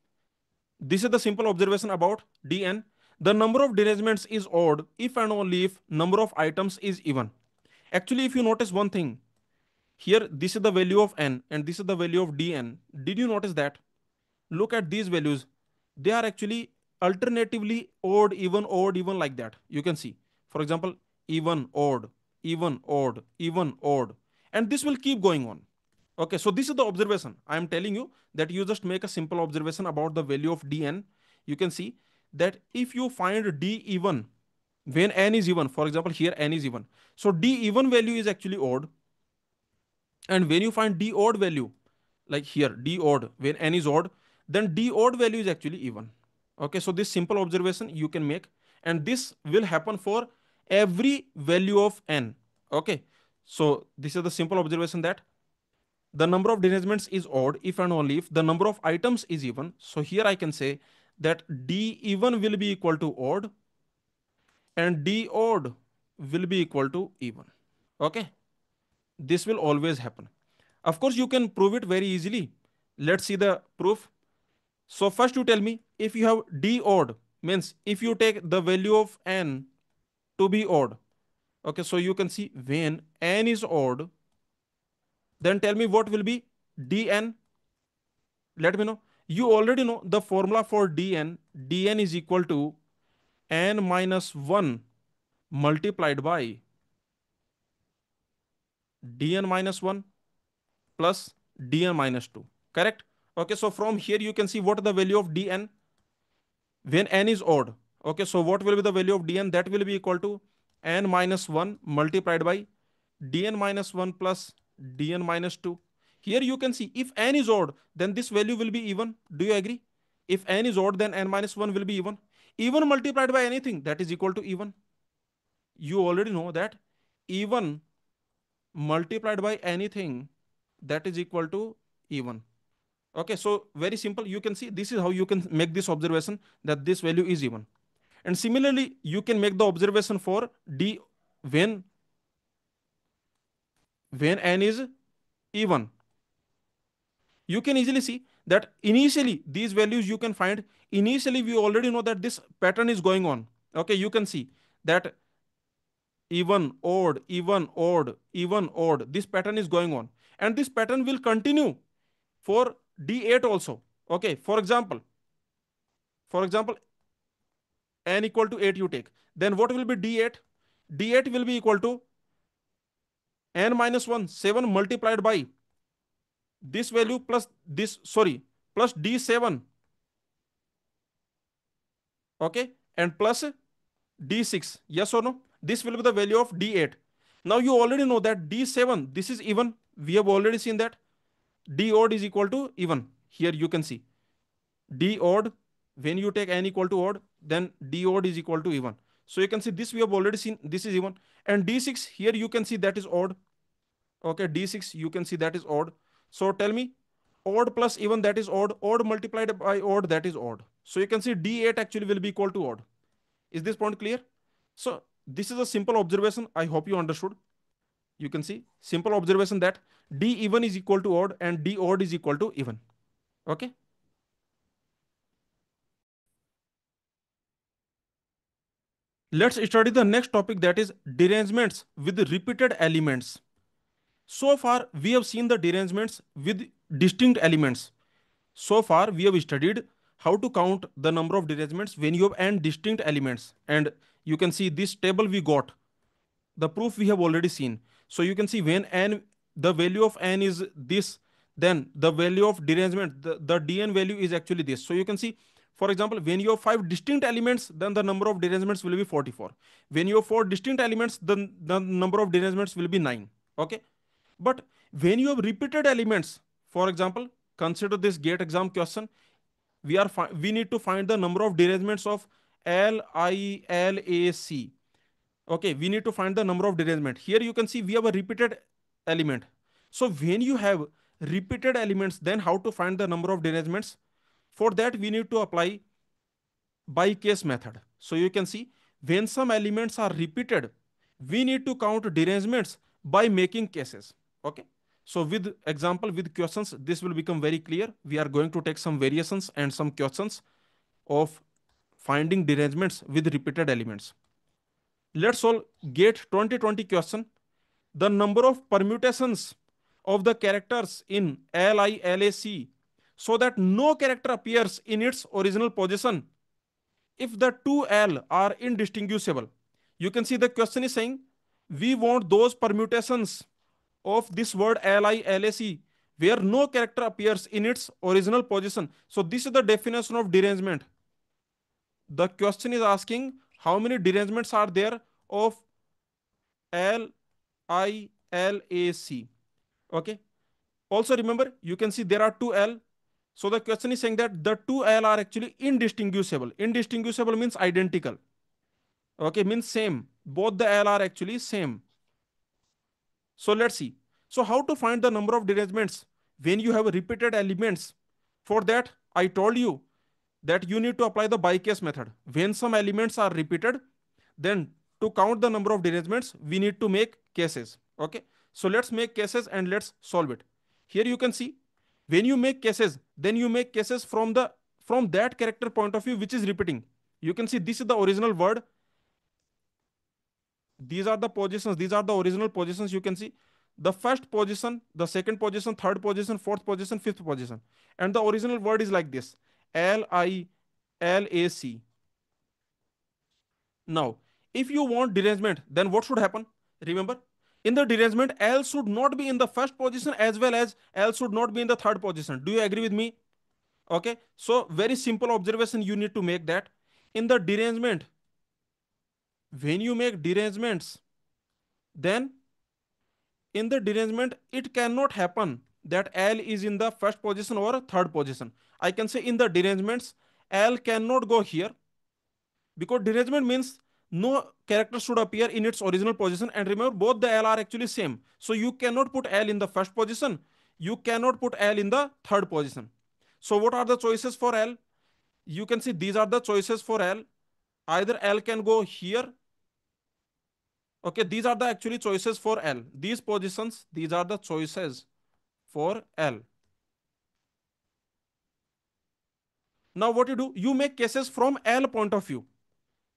A: This is the simple observation about dn. The number of derangements is odd if and only if number of items is even. Actually, if you notice one thing, here this is the value of n and this is the value of dn. Did you notice that? Look at these values. They are actually alternatively odd, even like that. You can see, for example, even, odd, even, odd, even, odd. And this will keep going on. Okay, so this is the observation. I am telling you that you just make a simple observation about the value of dn. You can see that if you find d even when n is even, for example, here n is even. So d even value is actually odd. And when you find d odd value, like here, d odd, when n is odd, then d odd value is actually even. Okay, so this simple observation you can make, and this will happen for every value of n. Okay, so this is the simple observation that the number of derangements is odd if and only if the number of items is even. So here I can say that d even will be equal to odd and d odd will be equal to even. Okay, this will always happen. Of course, you can prove it very easily. Let's see the proof. So first you tell me, if you have d odd, means if you take the value of n to be odd. Okay, so you can see when n is odd, then tell me what will be dn. Let me know. You already know the formula for dn. Dn is equal to n minus 1 multiplied by dn minus 1 plus dn minus 2. Correct? Okay, so from here you can see what the value of dn when n is odd. Okay, so what will be the value of dn? That will be equal to n minus 1 multiplied by dn minus 1 plus dn minus 2. Here you can see if n is odd, then this value will be even. Do you agree? If n is odd, then n minus 1 will be even. Even multiplied by anything, that is equal to even. You already know that even multiplied by anything, that is equal to even. Okay, so very simple. You can see this is how you can make this observation that this value is even. And similarly, you can make the observation for d when n is even. You can easily see that initially these values you can find. Initially, we already know that this pattern is going on. Okay, you can see that even, odd, even, odd, even, odd. This pattern is going on. And this pattern will continue for D8 also. Okay, for example, n equal to 8 you take. Then what will be D8? D8 will be equal to n minus 1, 7 multiplied by this value plus this, sorry, plus D7. Okay, and plus D6. Yes or no? This will be the value of D8. Now you already know that D7, this is even. We have already seen that D odd is equal to even. Here you can see D odd, when you take n equal to odd, then D odd is equal to even. So you can see this we have already seen, this is even. And D6, here you can see that is odd. Okay, D6, you can see that is odd. So tell me, odd plus even, that is odd. Odd multiplied by odd, that is odd. So you can see D8 actually will be equal to odd. Is this point clear? So this is a simple observation. I hope you understood. You can see simple observation that D even is equal to odd and D odd is equal to even. Okay. Let's study the next topic, that is derangements with repeated elements. So far, we have seen the derangements with distinct elements. So far, we have studied how to count the number of derangements when you have n distinct elements. And you can see this table we got. The proof we have already seen. So you can see when n, the value of n is this, then the value of derangement, the dn value is actually this. So you can see, for example, when you have 5 distinct elements, then the number of derangements will be 44. When you have 4 distinct elements, then the number of derangements will be 9. Okay. But when you have repeated elements, for example, consider this gate exam question. We need to find the number of derangements of LILAC. Okay, we need to find the number of derangement. Here you can see we have a repeated element. So when you have repeated elements, then how to find the number of derangements? For that, we need to apply by case method. So you can see when some elements are repeated, we need to count derangements by making cases. Okay. So with example, with questions, this will become very clear. We are going to take some variations and some questions of finding derangements with repeated elements. Let's solve GATE 2020 question. The number of permutations of the characters in LILAC so that no character appears in its original position if the two L are indistinguishable. You can see the question is saying we want those permutations of this word LILAC where no character appears in its original position. So this is the definition of derangement. The question is asking how many derangements are there of LILAC. Okay. Also remember, you can see there are two L. So the question is saying that the two L are actually indistinguishable. Indistinguishable means identical. Okay, means same. Both the L are actually same. So let's see. So how to find the number of derangements when you have repeated elements? For that, I told you that you need to apply the by case method. When some elements are repeated, then to count the number of derangements, we need to make cases. Okay. So let's make cases and let's solve it. Here you can see when you make cases, then you make cases from that character point of view which is repeating. You can see this is the original word. These are the positions. These are the original positions. You can see the first position, the second position, third position, fourth position, fifth position. And the original word is like this: LILAC. Now, if you want derangement, then what should happen? Remember, in the derangement, L should not be in the first position as well as L should not be in the third position. Do you agree with me? Okay. So, very simple observation you need to make that in the derangement, when you make derangements, then in the derangement, it cannot happen that L is in the first position or third position. I can say in the derangements, L cannot go here because derangement means no character should appear in its original position. And remember, both the L are actually same. So you cannot put L in the first position. You cannot put L in the third position. So what are the choices for L? You can see these are the choices for L. Either L can go here. Okay, these are the actually choices for L. These positions, these are the choices for L. Now what you do? You make cases from L point of view.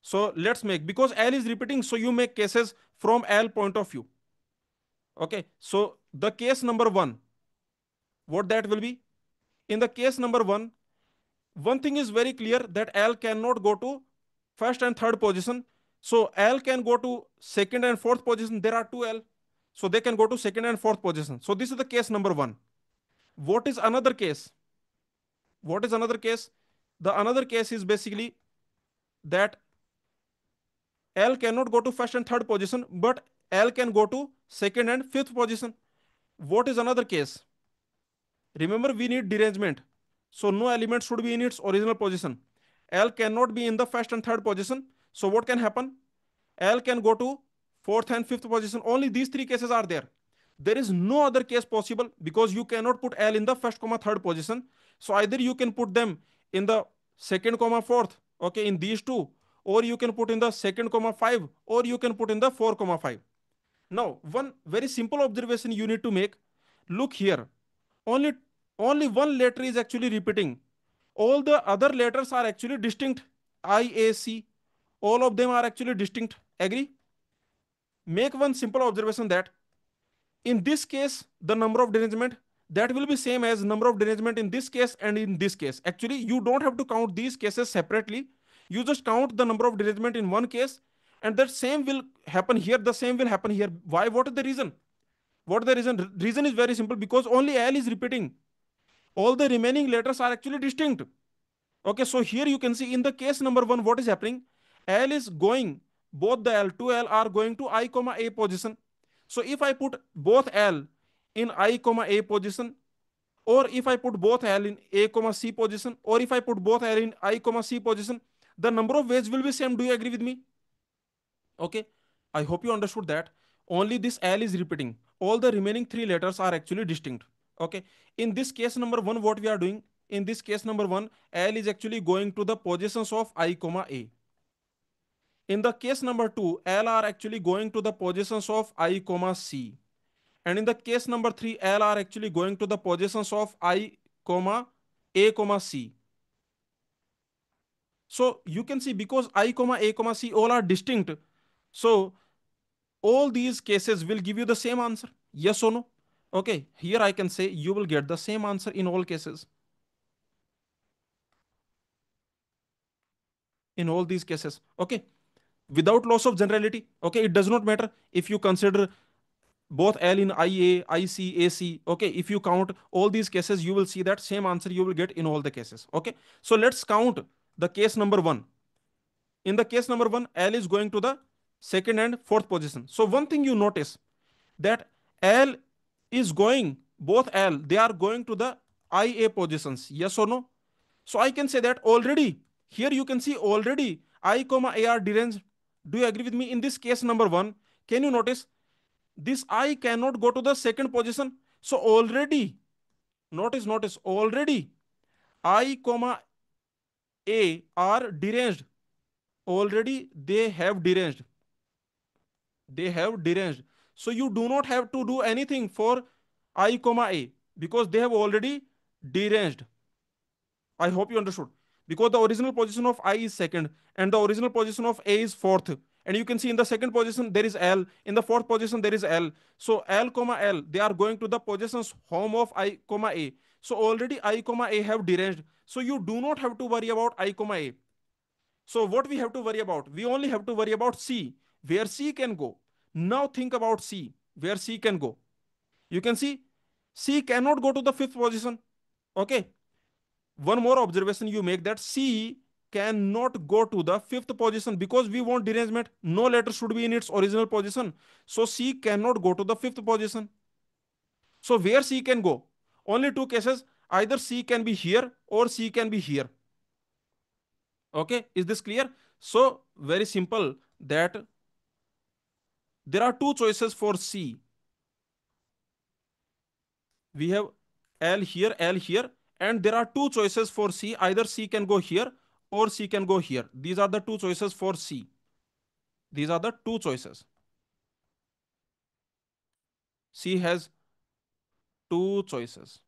A: So let's make, because L is repeating, so you make cases from L point of view. Okay, so the case number one, what that will be? In the case number one thing is very clear that L cannot go to first and third position. So L can go to second and fourth position. There are two L. So they can go to second and fourth position. So this is the case number one. What is another case? What is another case? The another case is basically that L cannot go to first and third position, but L can go to second and fifth position. What is another case? Remember, we need derangement. So no element should be in its original position. L cannot be in the first and third position. So what can happen? L can go to fourth and fifth position. Only these three cases are there. There is no other case possible because you cannot put L in the first comma third position. So either you can put them in the second comma fourth, okay, in these two, or you can put in the second comma five, or you can put in the 4 comma 5. Now, one very simple observation you need to make. Look here. Only only one letter is actually repeating. All the other letters are actually distinct. I, A, C. All of them are actually distinct. Agree? Make one simple observation that in this case, the number of derangement that will be same as number of derangement in this case and in this case. Actually, you don't have to count these cases separately. You just count the number of derangement in one case, and that same will happen here. The same will happen here. Why? What is the reason? What is the reason? Reason is very simple, because only L is repeating. All the remaining letters are actually distinct. Okay, so here you can see in the case number one, what is happening? L is going, both the L, two L are going to I comma A position. So if I put both L in I comma A position, or if I put both L in A comma C position, or if I put both L in I comma C position, the number of ways will be same. Do you agree with me? Okay, I hope you understood that. Only this L is repeating. All the remaining three letters are actually distinct. Okay, in this case number one, what we are doing? In this case number one, L is actually going to the positions of I comma A. In the case number two, L are actually going to the positions of I comma C. And in the case number three, L are actually going to the positions of I comma A comma C. So you can see, because I comma A comma C all are distinct, so all these cases will give you the same answer. Yes or no? Okay, here I can say you will get the same answer in all cases. In all these cases. Okay, without loss of generality. Okay, it does not matter if you consider both L in IA, IC, AC. Okay, if you count all these cases, you will see that same answer you will get in all the cases. Okay, so let's count the case number one. In the case number one, L is going to the second and fourth position. So one thing you notice, that L is going, both L, they are going to the IA positions. Yes or no? So I can say that already, here you can see already I comma A are deranged. Do you agree with me? In this case number one, can you notice this I cannot go to the second position? So already, notice, already I comma A are deranged. Already they have deranged. They have deranged. So you do not have to do anything for I comma A, because they have already deranged. I hope you understood. Because the original position of I is second and the original position of A is fourth. And you can see in the second position there is L, in the fourth position there is L. So L comma L, they are going to the positions home of I comma A. So already I comma A have deranged. So you do not have to worry about I comma A. So what we have to worry about? We only have to worry about C, where C can go. Now think about C, where C can go. You can see C cannot go to the fifth position. Okay. One more observation you make, that C cannot go to the fifth position because we want derangement. No letter should be in its original position. So C cannot go to the fifth position. So where C can go? Only two cases. Either C can be here or C can be here. Okay, is this clear? So very simple, that there are two choices for C. We have L here, and there are two choices for C. Either C can go here or C can go here. These are the two choices for C. These are the two choices. C has two choices.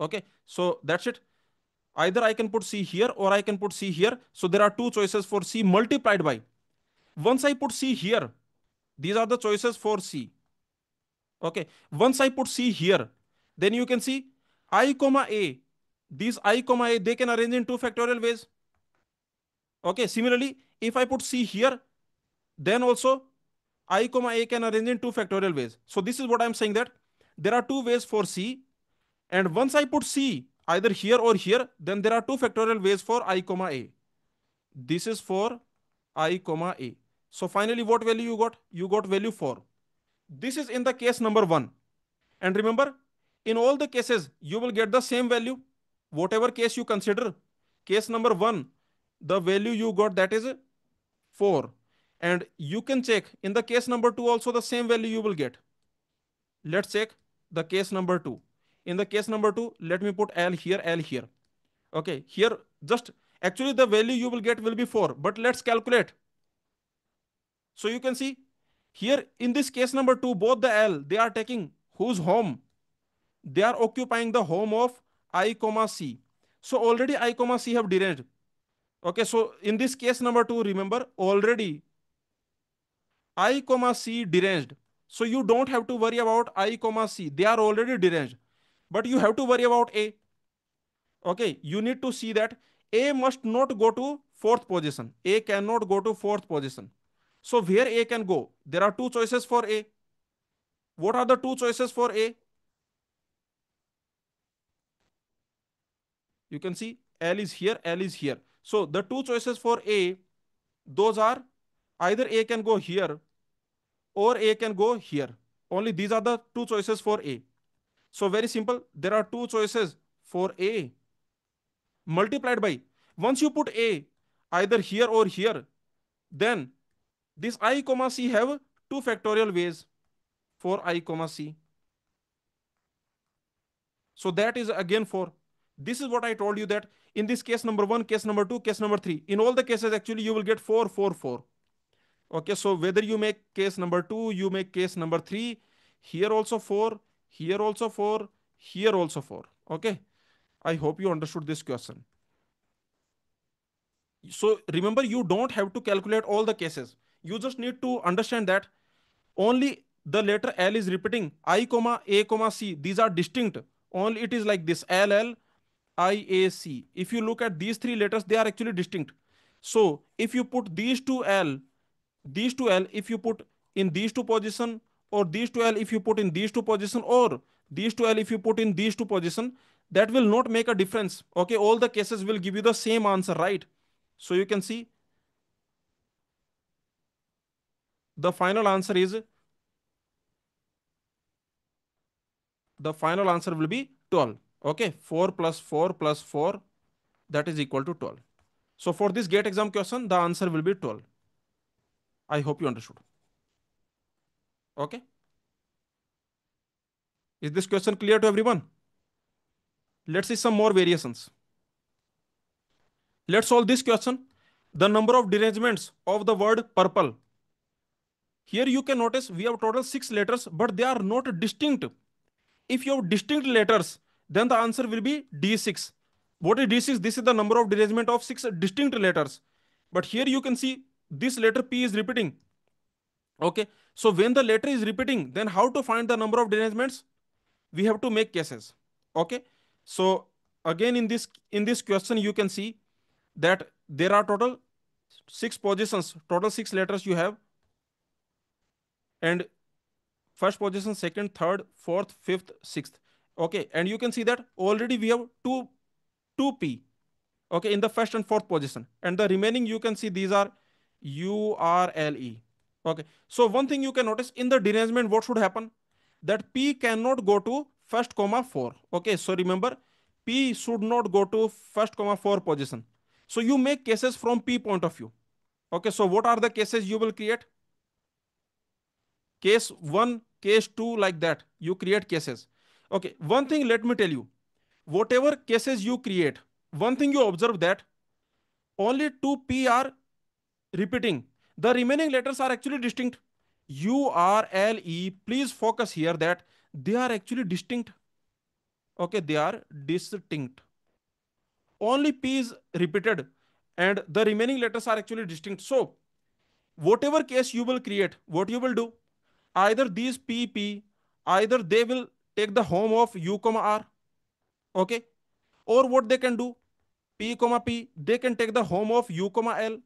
A: Okay, so that's it. Either I can put C here or I can put C here. So there are two choices for C multiplied by. Once I put C here, these are the choices for C. Okay, once I put C here, then you can see I comma A. These I comma A, they can arrange in two factorial ways. Okay, similarly, if I put C here, then also I comma A can arrange in two factorial ways. So this is what I'm saying, that there are two ways for C, and once I put C either here or here, then there are two factorial ways for I comma A. This is for I comma A. So finally, what value you got? You got value 4. This is in the case number 1. And remember, in all the cases, you will get the same value. Whatever case you consider, case number 1, the value you got, that is 4. And you can check in the case number 2 also, the same value you will get. Let's check the case number 2. In the case number 2, let me put L here, L here. Okay, here just actually the value you will get will be 4, but let's calculate. So you can see here in this case number 2, both the L, they are taking whose home? They are occupying the home of I comma C. So already I comma C have deranged. Okay, so in this case number 2, remember already I comma C deranged. So you don't have to worry about I comma C. They are already deranged. But you have to worry about A. Okay, you need to see that A must not go to fourth position. A cannot go to fourth position. So where A can go? There are two choices for A. What are the two choices for A? You can see L is here, L is here. So the two choices for A, those are either A can go here or A can go here. Only these are the two choices for A. So very simple. There are two choices for A multiplied by. Once you put A either here or here, then this I comma C have two factorial ways for I comma C. So that is again 4. This is what I told you, that in this case number 1, case number 2, case number 3, in all the cases actually you will get 4, 4, 4. Okay, so whether you make case number 2, you make case number 3, here also 4, here also 4, here also 4. Okay, I hope you understood this question. So remember, you don't have to calculate all the cases. You just need to understand that only the letter L is repeating. I comma A comma C, these are distinct. Only it is like this, L L I A C. If you look at these three letters, they are actually distinct. So if you put these two L if you put in these two position, or these two L if you put in these two position, or these two L if you put in these two position, that will not make a difference. Okay, all the cases will give you the same answer, right? So you can see the final answer is, the final answer will be 12. Okay, 4 plus 4 plus 4, that is equal to 12. So for this GATE exam question, the answer will be 12. I hope you understood. Okay, is this question clear to everyone? Let's see some more variations. Let's solve this question. The number of derangements of the word purple. Here you can notice we have total 6 letters, but they are not distinct. If you have distinct letters, then the answer will be D6. What is D6? This is the number of derangement of 6 distinct letters. But here you can see this letter P is repeating. Okay. So when the letter is repeating, then how to find the number of derangements? We have to make cases. Okay. So again in this question you can see that there are total six positions, total six letters you have, and first position, second, third, fourth, fifth, sixth. Okay, and you can see that already we have two P. Okay, in the first and fourth position, and the remaining you can see these are URLE. Okay, so one thing you can notice in the derangement, what should happen? That P cannot go to first comma four. Okay, so remember, P should not go to first comma four position. So you make cases from P point of view. Okay, so what are the cases you will create? Case 1, case 2, like that. You create cases. Okay, one thing let me tell you, whatever cases you create, one thing you observe that only two P are repeating. The remaining letters are actually distinct. U, R, L, E. Please focus here that they are actually distinct. Okay, they are distinct. Only P is repeated and the remaining letters are actually distinct. So, whatever case you will create, what you will do? Either these P, either they will take the home of U, comma R. Okay, or what they can do? P, comma P, they can take the home of U, comma L.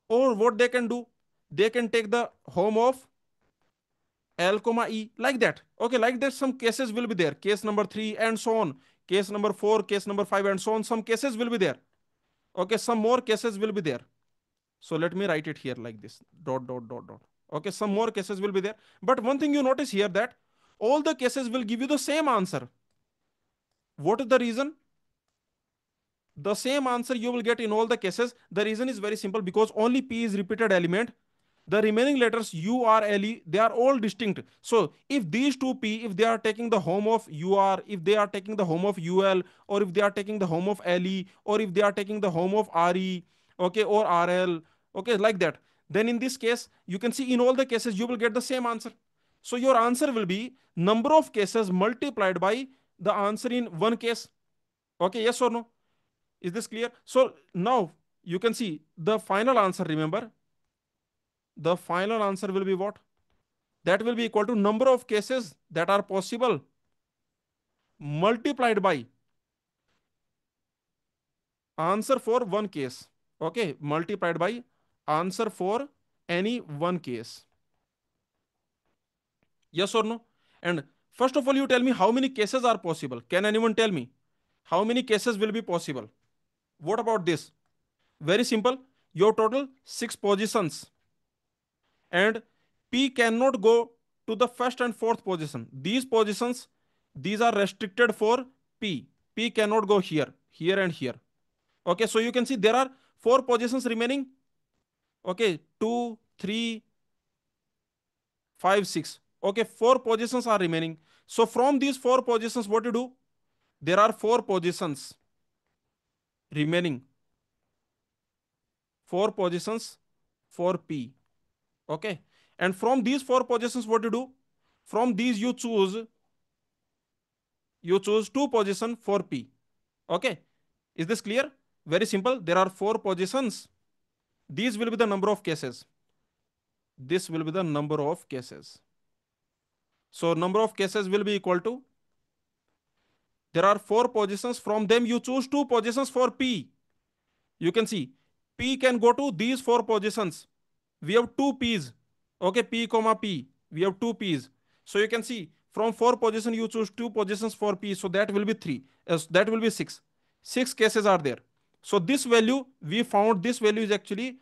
A: Or what they can do? They can take the home of L, comma E, like that. Okay, like that, some cases will be there. Case number 3 and so on. Case number 4, case number 5, and so on. Some cases will be there. Okay, some more cases will be there. So let me write it here like this. Dot, dot, dot, dot. Okay, some more cases will be there. But one thing you notice here that all the cases will give you the same answer. What is the reason? The same answer you will get in all the cases. The reason is very simple, because only P is repeated element. The remaining letters U, R, L, E, they are all distinct. So if these two P, if they are taking the home of UR, if they are taking the home of UL, or if they are taking the home of LE, or if they are taking the home of RE, okay, or RL, okay, like that, then in this case, you can see in all the cases you will get the same answer. So your answer will be number of cases multiplied by the answer in one case. Okay, yes or no? Is this clear? So now you can see the final answer. Remember, the final answer will be what? That will be equal to number of cases that are possible multiplied by answer for one case. Okay, multiplied by answer for any one case. Yes or no? And first of all, you tell me how many cases are possible. Can anyone tell me how many cases will be possible? What about this? Very simple. Your total six positions, and P cannot go to the first and fourth position. These positions, these are restricted for P. P cannot go here, here, and here. Okay, so you can see there are four positions remaining. Okay, 2, 3, 5, 6. Okay, four positions are remaining. So from these four positions, what you do? There are four positions remaining. Four positions for P. Okay, and from these four positions, what you do? From these you choose two position for P. Okay, is this clear? Very simple. There are four positions. These will be the number of cases. This will be the number of cases. So number of cases will be equal to, there are four positions, from them you choose two positions for P. You can see P can go to these four positions. We have two P's. Okay, P comma P. We have two P's. So you can see from four positions you choose two positions for P. So that will be three. That will be six. Six cases are there. So this value we found, this value is actually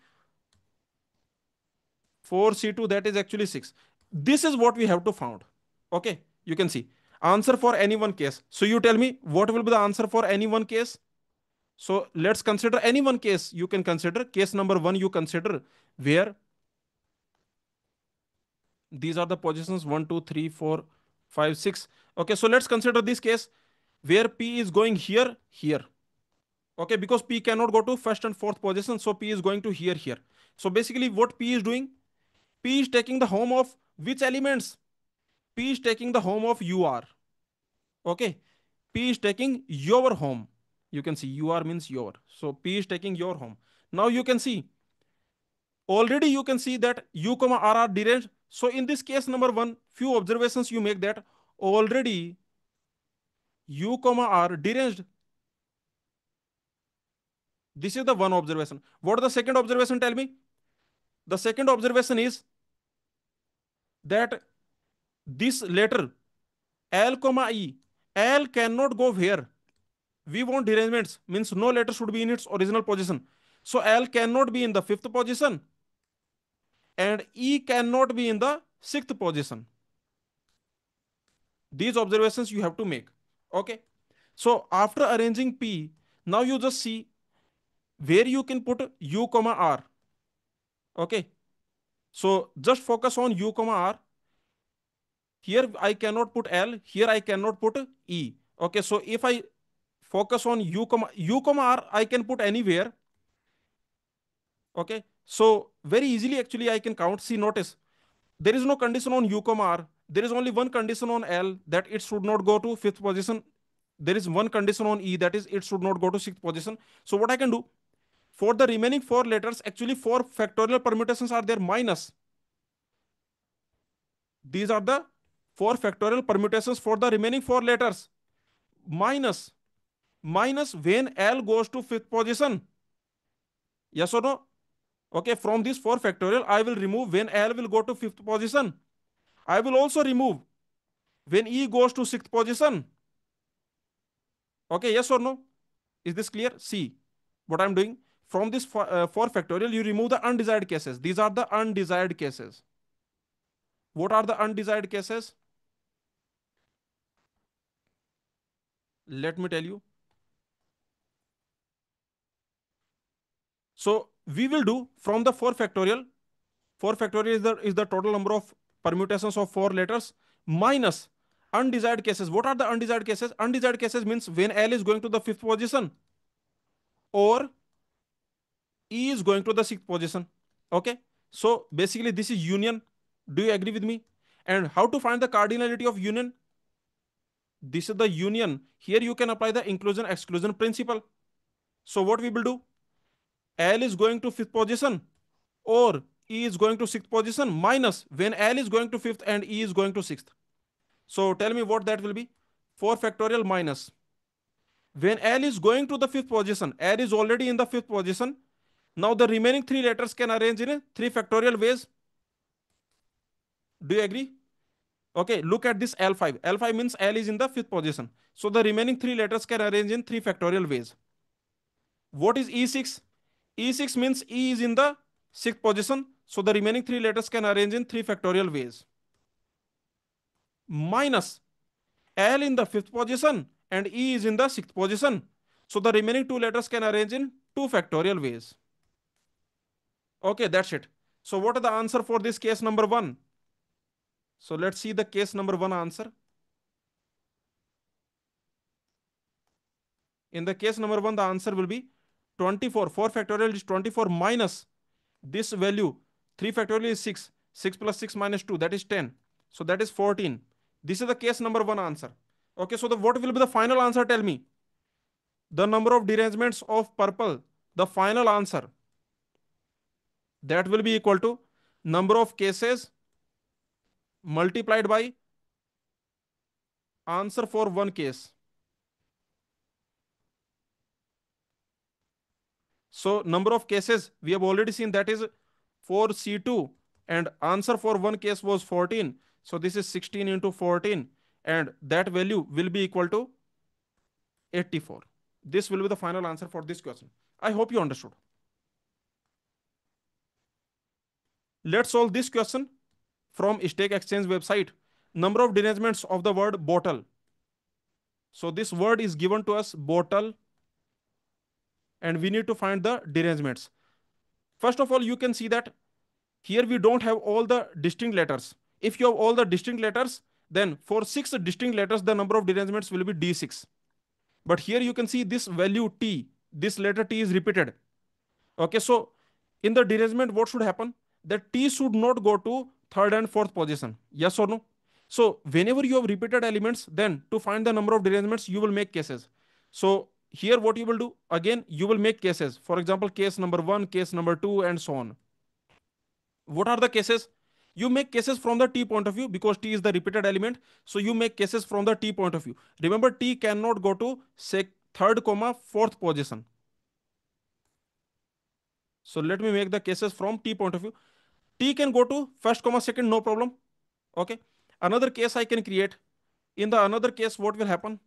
A: 4C2, that is actually 6. This is what we have to found. Okay, you can see answer for any one case. So you tell me what will be the answer for any one case. So let's consider any one case. You can consider case number 1. You consider where these are the positions 1, 2, 3, 4, 5, 6. Okay, so let's consider this case where P is going here, here. Okay, because P cannot go to first and fourth position, so P is going to here, here. So basically what P is doing, P is taking the home of which elements? P is taking the home of UR. Okay, P is taking your home. You can see UR means your. So P is taking your home. Now you can see, already you can see that U comma R are deranged. So in this case number 1, few observations you make that already U comma R deranged. This is the one observation. What is the second observation? Tell me. The second observation is that this letter L comma E, L cannot go where? We want derangements, means no letter should be in its original position. So L cannot be in the fifth position and E cannot be in the sixth position. These observations you have to make. Okay. So after arranging P, now you just see where you can put U comma R. Okay. So just focus on U comma R. Here I cannot put L, here I cannot put E. Okay. So if I focus on U comma R, I can put anywhere. Okay. So very easily actually I can count. See, notice there is no condition on U comma R. There is only one condition on L, that it should not go to fifth position. There is one condition on E, that is it should not go to sixth position. So what I can do for the remaining four letters, actually four factorial permutations are there minus. These are the four factorial permutations for the remaining four letters. Minus when L goes to fifth position. Yes or no? Okay, from this 4 factorial, I will remove when L will go to fifth position. I will also remove when E goes to sixth position. Okay, yes or no? Is this clear? See what I'm doing. From this 4 factorial, you remove the undesired cases. These are the undesired cases. What are the undesired cases? Let me tell you. So we will do from the 4 factorial. 4 factorial is the total number of permutations of 4 letters minus undesired cases. What are the undesired cases? Undesired cases means when L is going to the fifth position or E is going to the sixth position. Okay. So basically this is union. Do you agree with me? And how to find the cardinality of union? This is the union. Here you can apply the inclusion exclusion principle. So what we will do? L is going to fifth position or E is going to sixth position minus when L is going to fifth and E is going to sixth. So tell me what that will be. 4 factorial minus. When L is going to the fifth position, L is already in the fifth position. Now the remaining three letters can arrange in 3 factorial ways. Do you agree? Okay, look at this L5. L5 means L is in the fifth position. So the remaining three letters can arrange in 3 factorial ways. What is E6? E6 means E is in the sixth position. So the remaining three letters can arrange in 3 factorial ways. Minus L in the fifth position and E is in the sixth position. So the remaining two letters can arrange in 2 factorial ways. Okay, that's it. So what is the answer for this case number 1? So let's see the case number 1 answer. In the case number 1, the answer will be 24. 4 factorial is 24 minus this value. 3 factorial is 6. 6 plus 6 minus 2, that is 10. So that is 14. This is the case number 1 answer. Okay, so what will be the final answer? Tell me. The number of derangements of purple, the final answer, that will be equal to number of cases multiplied by answer for one case. So number of cases we have already seen, that is 4C2, and answer for one case was 14. So this is 16 into 14 and that value will be equal to 84. This will be the final answer for this question. I hope you understood. Let's solve this question from Stake Exchange website. Number of derangements of the word bottle. So this word is given to us, bottle, and we need to find the derangements. First of all, you can see that here we don't have all the distinct letters. If you have all the distinct letters, then for 6 distinct letters, the number of derangements will be D6. But here you can see this value T, this letter T is repeated. Okay, so in the derangement, what should happen? That T should not go to third and fourth position. Yes or no? So whenever you have repeated elements, then to find the number of derangements, you will make cases. So here what you will do, again, you will make cases. For example, case number 1, case number 2, and so on. What are the cases? You make cases from the T point of view because T is the repeated element. So you make cases from the T point of view. Remember, T cannot go to say third comma fourth position. So let me make the cases from T point of view. T can go to first comma second, no problem. Okay. Another case I can create. In the another case, what will happen?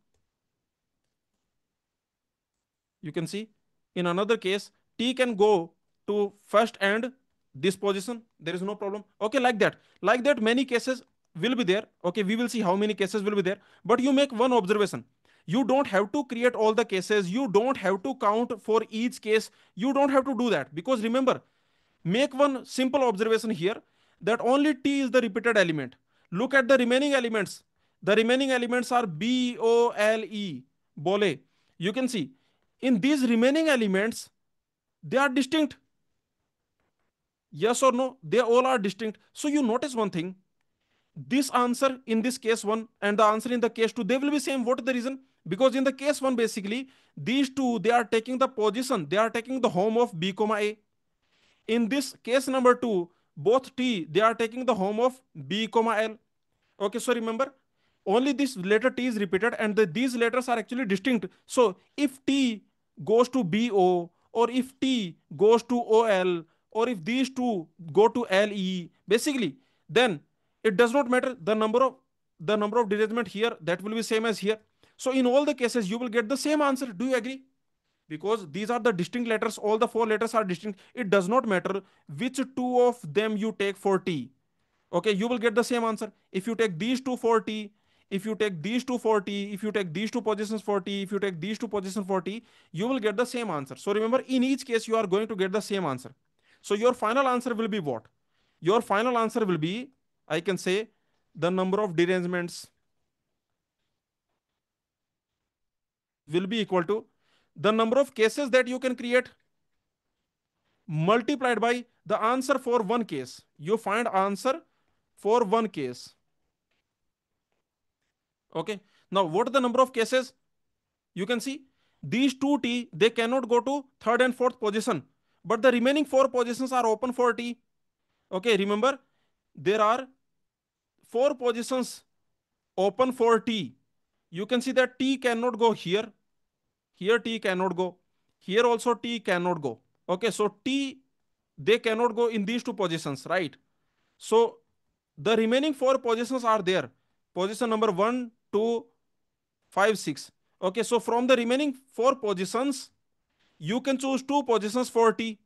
A: You can see in another case, T can go to first and this position. There is no problem. Okay, like that. Like that, many cases will be there. Okay, we will see how many cases will be there. But you make one observation. You don't have to create all the cases. You don't have to count for each case. You don't have to do that. Because remember, make one simple observation here that only T is the repeated element. Look at the remaining elements. The remaining elements are B, O, L, E, Bole. You can see in these remaining elements, they are distinct. Yes or no? They all are distinct. So you notice one thing. This answer in this case one and the answer in the case two, they will be same. What is the reason? Because in the case one, basically, these two, they are taking the position, they are taking the home of B, comma A. In this case number two, both T, they are taking the home of B, comma L. Okay, so remember, only this letter T is repeated and these letters are actually distinct. So if T goes to BO, or if T goes to OL, or if these two go to LE, basically, then it does not matter the number of derangement here, that will be same as here. So in all the cases, you will get the same answer. Do you agree? Because these are the distinct letters, all the four letters are distinct. It does not matter which two of them you take for T. Okay, you will get the same answer. If you take these two for T, if you take these two for T, if you take these two positions for T, if you take these two positions for T, you will get the same answer. So remember, in each case, you are going to get the same answer. So your final answer will be what? Your final answer will be, I can say, the number of derangements will be equal to the number of cases that you can create multiplied by the answer for one case. You find answer for one case. Okay. Now, what are the number of cases? You can see these two T, they cannot go to third and fourth position, but the remaining four positions are open for T. Okay. Remember, there are four positions open for T. You can see that T cannot go here. Here T cannot go. Here also T cannot go. Okay. So T, they cannot go in these two positions, right? So the remaining four positions are there. Position number 1, 2, 5, 6. Okay, so from the remaining four positions, you can choose two positions for T.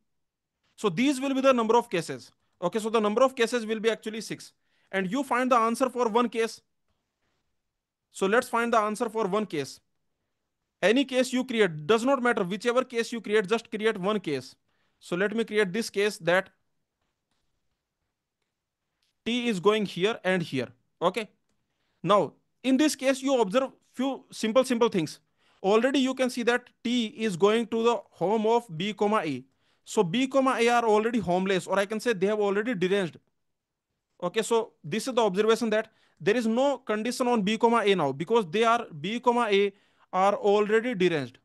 A: So these will be the number of cases. Okay, so the number of cases will be actually 6. And you find the answer for one case. So let's find the answer for one case. Any case you create, does not matter. Whichever case you create, just create one case. So let me create this case that T is going here and here. Okay. Now, in this case, you observe few simple things. Already you can see that T is going to the home of B, comma A. So B, comma A are already homeless, or I can say they have already deranged. Okay, so this is the observation that there is no condition on B, comma A now, because they are B, comma A are already deranged.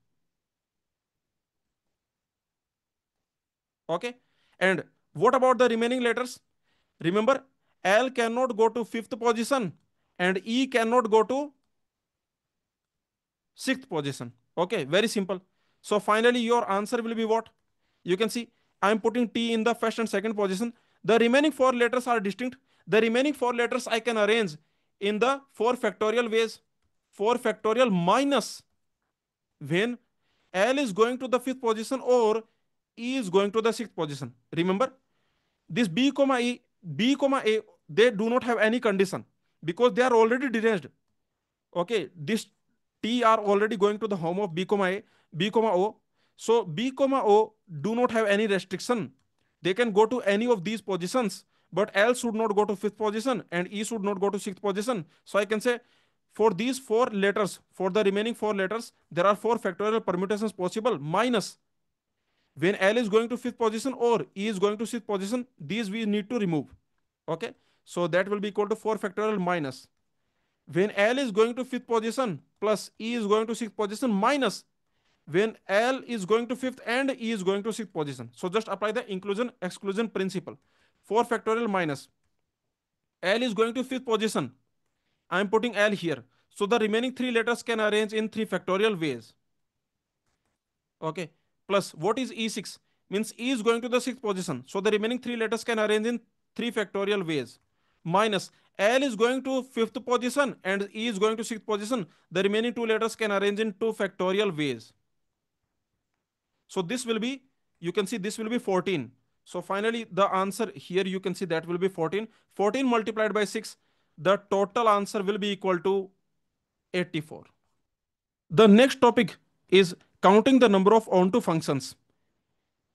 A: Okay, and what about the remaining letters? Remember, L cannot go to fifth position and E cannot go to sixth position. Okay, very simple. So finally, your answer will be what? You can see I am putting T in the first and second position. The remaining four letters are distinct. The remaining four letters I can arrange in the 4 factorial ways. 4 factorial minus when L is going to the fifth position or E is going to the sixth position. Remember, this B, comma E, B, comma A, they do not have any condition because they are already deranged. Okay, this T are already going to the home of B, comma A, B, comma O. So B, comma O do not have any restriction. They can go to any of these positions, but L should not go to fifth position and E should not go to sixth position. So I can say for these four letters, for the remaining four letters, there are 4 factorial permutations possible minus when L is going to fifth position or E is going to sixth position, these we need to remove. Okay, so that will be equal to 4 factorial minus when L is going to fifth position plus E is going to sixth position minus when L is going to fifth and E is going to sixth position. So just apply the inclusion exclusion principle. 4 factorial minus L is going to fifth position. I am putting L here. So the remaining 3 letters can arrange in 3 factorial ways. Okay. Plus what is E6? means E is going to the sixth position. So the remaining three letters can arrange in 3 factorial ways. Minus L is going to fifth position and E is going to sixth position. The remaining two letters can arrange in 2 factorial ways. So this will be, you can see this will be 14. So finally the answer here you can see that will be 14. 14 multiplied by 6, the total answer will be equal to 84. The next topic is counting the number of onto functions.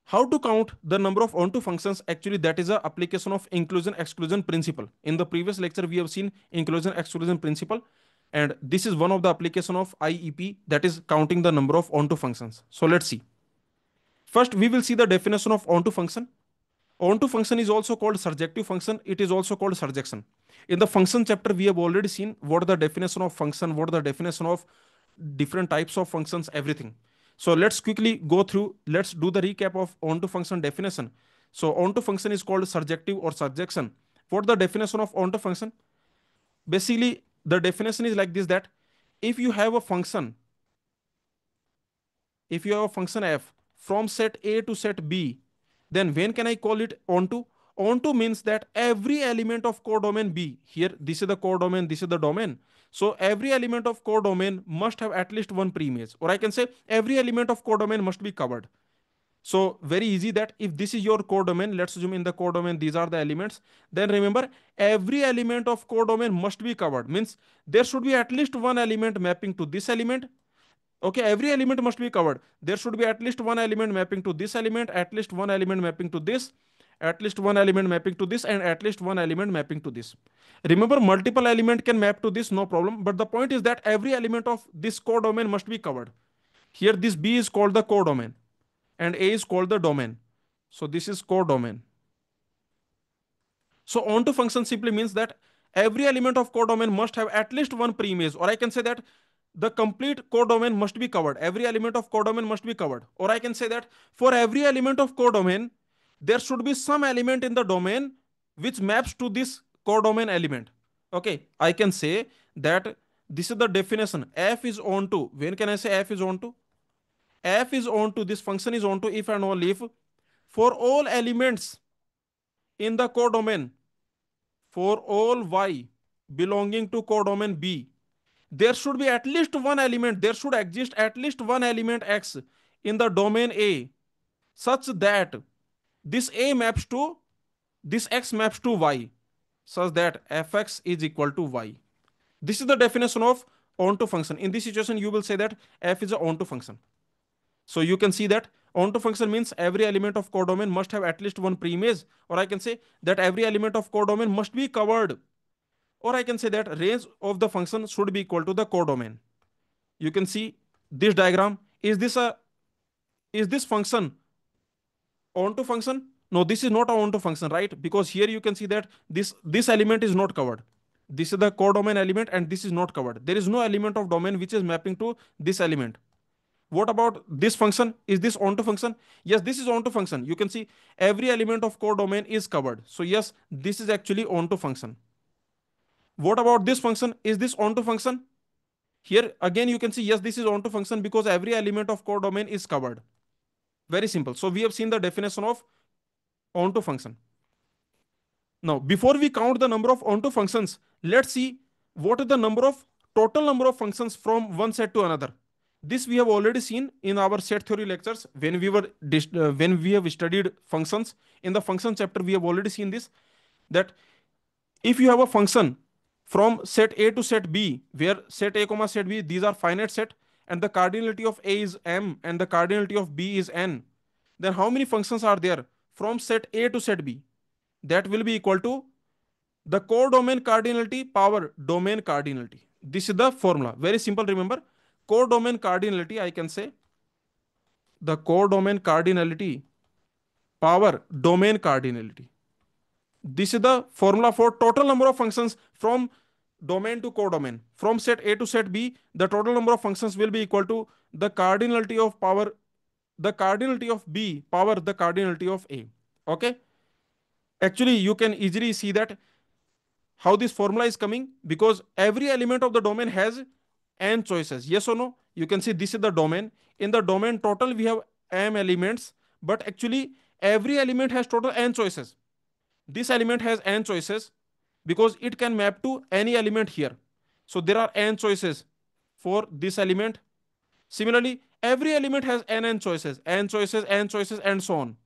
A: How to count the number of onto functions? Actually, that is a application of inclusion exclusion principle. In the previous lecture, we have seen inclusion exclusion principle, and this is one of the application of IEP, that is counting the number of onto functions. So let's see. First, we will see the definition of onto function. Onto function is also called surjective function. It is also called surjection. In the function chapter, we have already seen what the definition of function, what the definition of different types of functions, everything. So let's quickly go through. Let's do the recap of onto function definition. So onto function is called surjective or surjection. What the definition of onto function? Basically, the definition is like this, that if you have a function, if you have a function f from set A to set B, then when can I call it onto? Onto means that every element of codomain B, here this is the codomain, this is the domain. So every element of codomain must have at least one preimage, or I can say every element of codomain must be covered. So very easy, that if this is your codomain, let's assume in the codomain these are the elements, then remember every element of codomain must be covered. Means there should be at least one element mapping to this element. Okay, every element must be covered. There should be at least one element mapping to this element, at least one element mapping to this, at least one element mapping to this, and at least one element mapping to this. Remember, multiple element can map to this, no problem. But the point is that every element of this codomain must be covered. Here, this B is called the codomain, and A is called the domain. So this is codomain. So onto function simply means that every element of codomain must have at least one preimage, or I can say that the complete codomain must be covered. Every element of codomain must be covered. Or I can say that for every element of codomain, there should be some element in the domain which maps to this codomain element. Okay, I can say that this is the definition. F is onto. When can I say F is onto? F is onto, this function is onto if and only if for all elements in the codomain, for all y belonging to codomain B, there should be at least one element, there should exist at least one element x in the domain A, such that this A maps to, this x maps to y, such that fx is equal to y. This is the definition of onto function. In this situation, you will say that f is a onto function. So you can see that onto function means every element of codomain must have at least one preimage, or I can say that every element of codomain must be covered, or I can say that range of the function should be equal to the codomain. You can see this diagram. Is this function onto function? No, this is not a onto function, right? Because here you can see that this element is not covered. This is the codomain element and this is not covered. There is no element of domain which is mapping to this element. What about this function? Is this onto function? Yes, this is onto function. You can see every element of codomain is covered. So yes, this is actually onto function. What about this function? Is this onto function? Here again you can see yes, this is onto function because every element of codomain is covered. Very simple. So we have seen the definition of onto function. Now, before we count the number of onto functions, let's see what is the total number of functions from one set to another. This we have already seen in our set theory lectures when we have studied functions. In the function chapter, we have already seen this, that if you have a function from set A to set B, where set A comma set B, these are finite set, and the cardinality of A is m and the cardinality of B is n, then how many functions are there from set A to set B? That will be equal to the codomain cardinality power domain cardinality. This is the formula. Very simple, remember. Codomain cardinality, I can say the codomain cardinality power domain cardinality. This is the formula for total number of functions from domain to codomain. From set A to set B, the total number of functions will be equal to the cardinality of power, the cardinality of B power the cardinality of A. Okay. Actually, you can easily see that how this formula is coming, because every element of the domain has n choices. Yes or no? You can see this is the domain. In the domain total, we have m elements, but actually every element has total n choices. This element has n choices because it can map to any element here. So there are n choices for this element. Similarly, every element has n choices, n choices, n choices, and so on.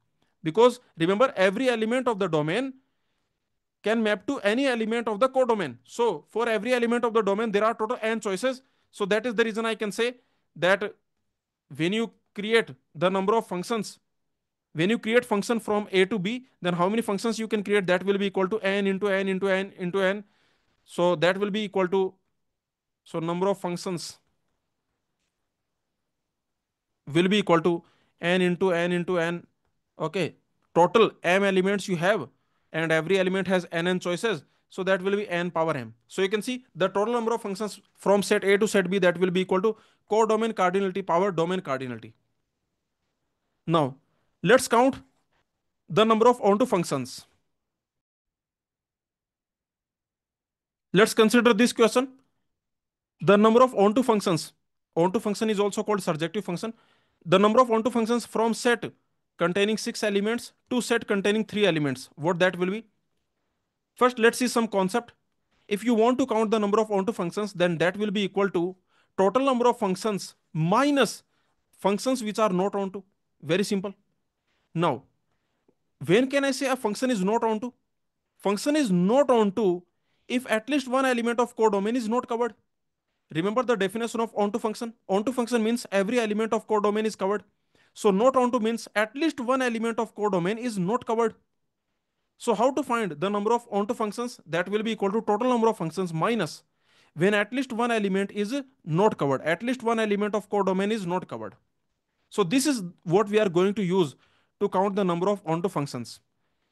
A: Because remember, every element of the domain can map to any element of the codomain. So for every element of the domain, there are total n choices. So that is the reason I can say that when you create the number of functions, when you create function from a to b, then how many functions you can create, that will be equal to n into n into n into n. So that will be equal to, so number of functions will be equal to n into n into n. Okay, total m elements you have, and every element has n choices, so that will be n power m. So you can see the total number of functions from set a to set b, that will be equal to codomain cardinality power domain cardinality. Now let's count the number of onto functions. Let's consider this question: the number of onto functions. Onto function is also called surjective function. The number of onto functions from set containing 6 elements to set containing 3 elements, what that will be? First, let's see some concept. If you want to count the number of onto functions, then that will be equal to total number of functions minus functions which are not onto. Very simple. Now, when can I say a function is not onto? Function is not onto if at least one element of codomain is not covered. Remember the definition of onto function? Onto function means every element of codomain is covered. So not onto means at least one element of codomain is not covered. So how to find the number of onto functions? That will be equal to total number of functions minus when at least one element is not covered. At least one element of codomain is not covered. So this is what we are going to use to count the number of onto functions.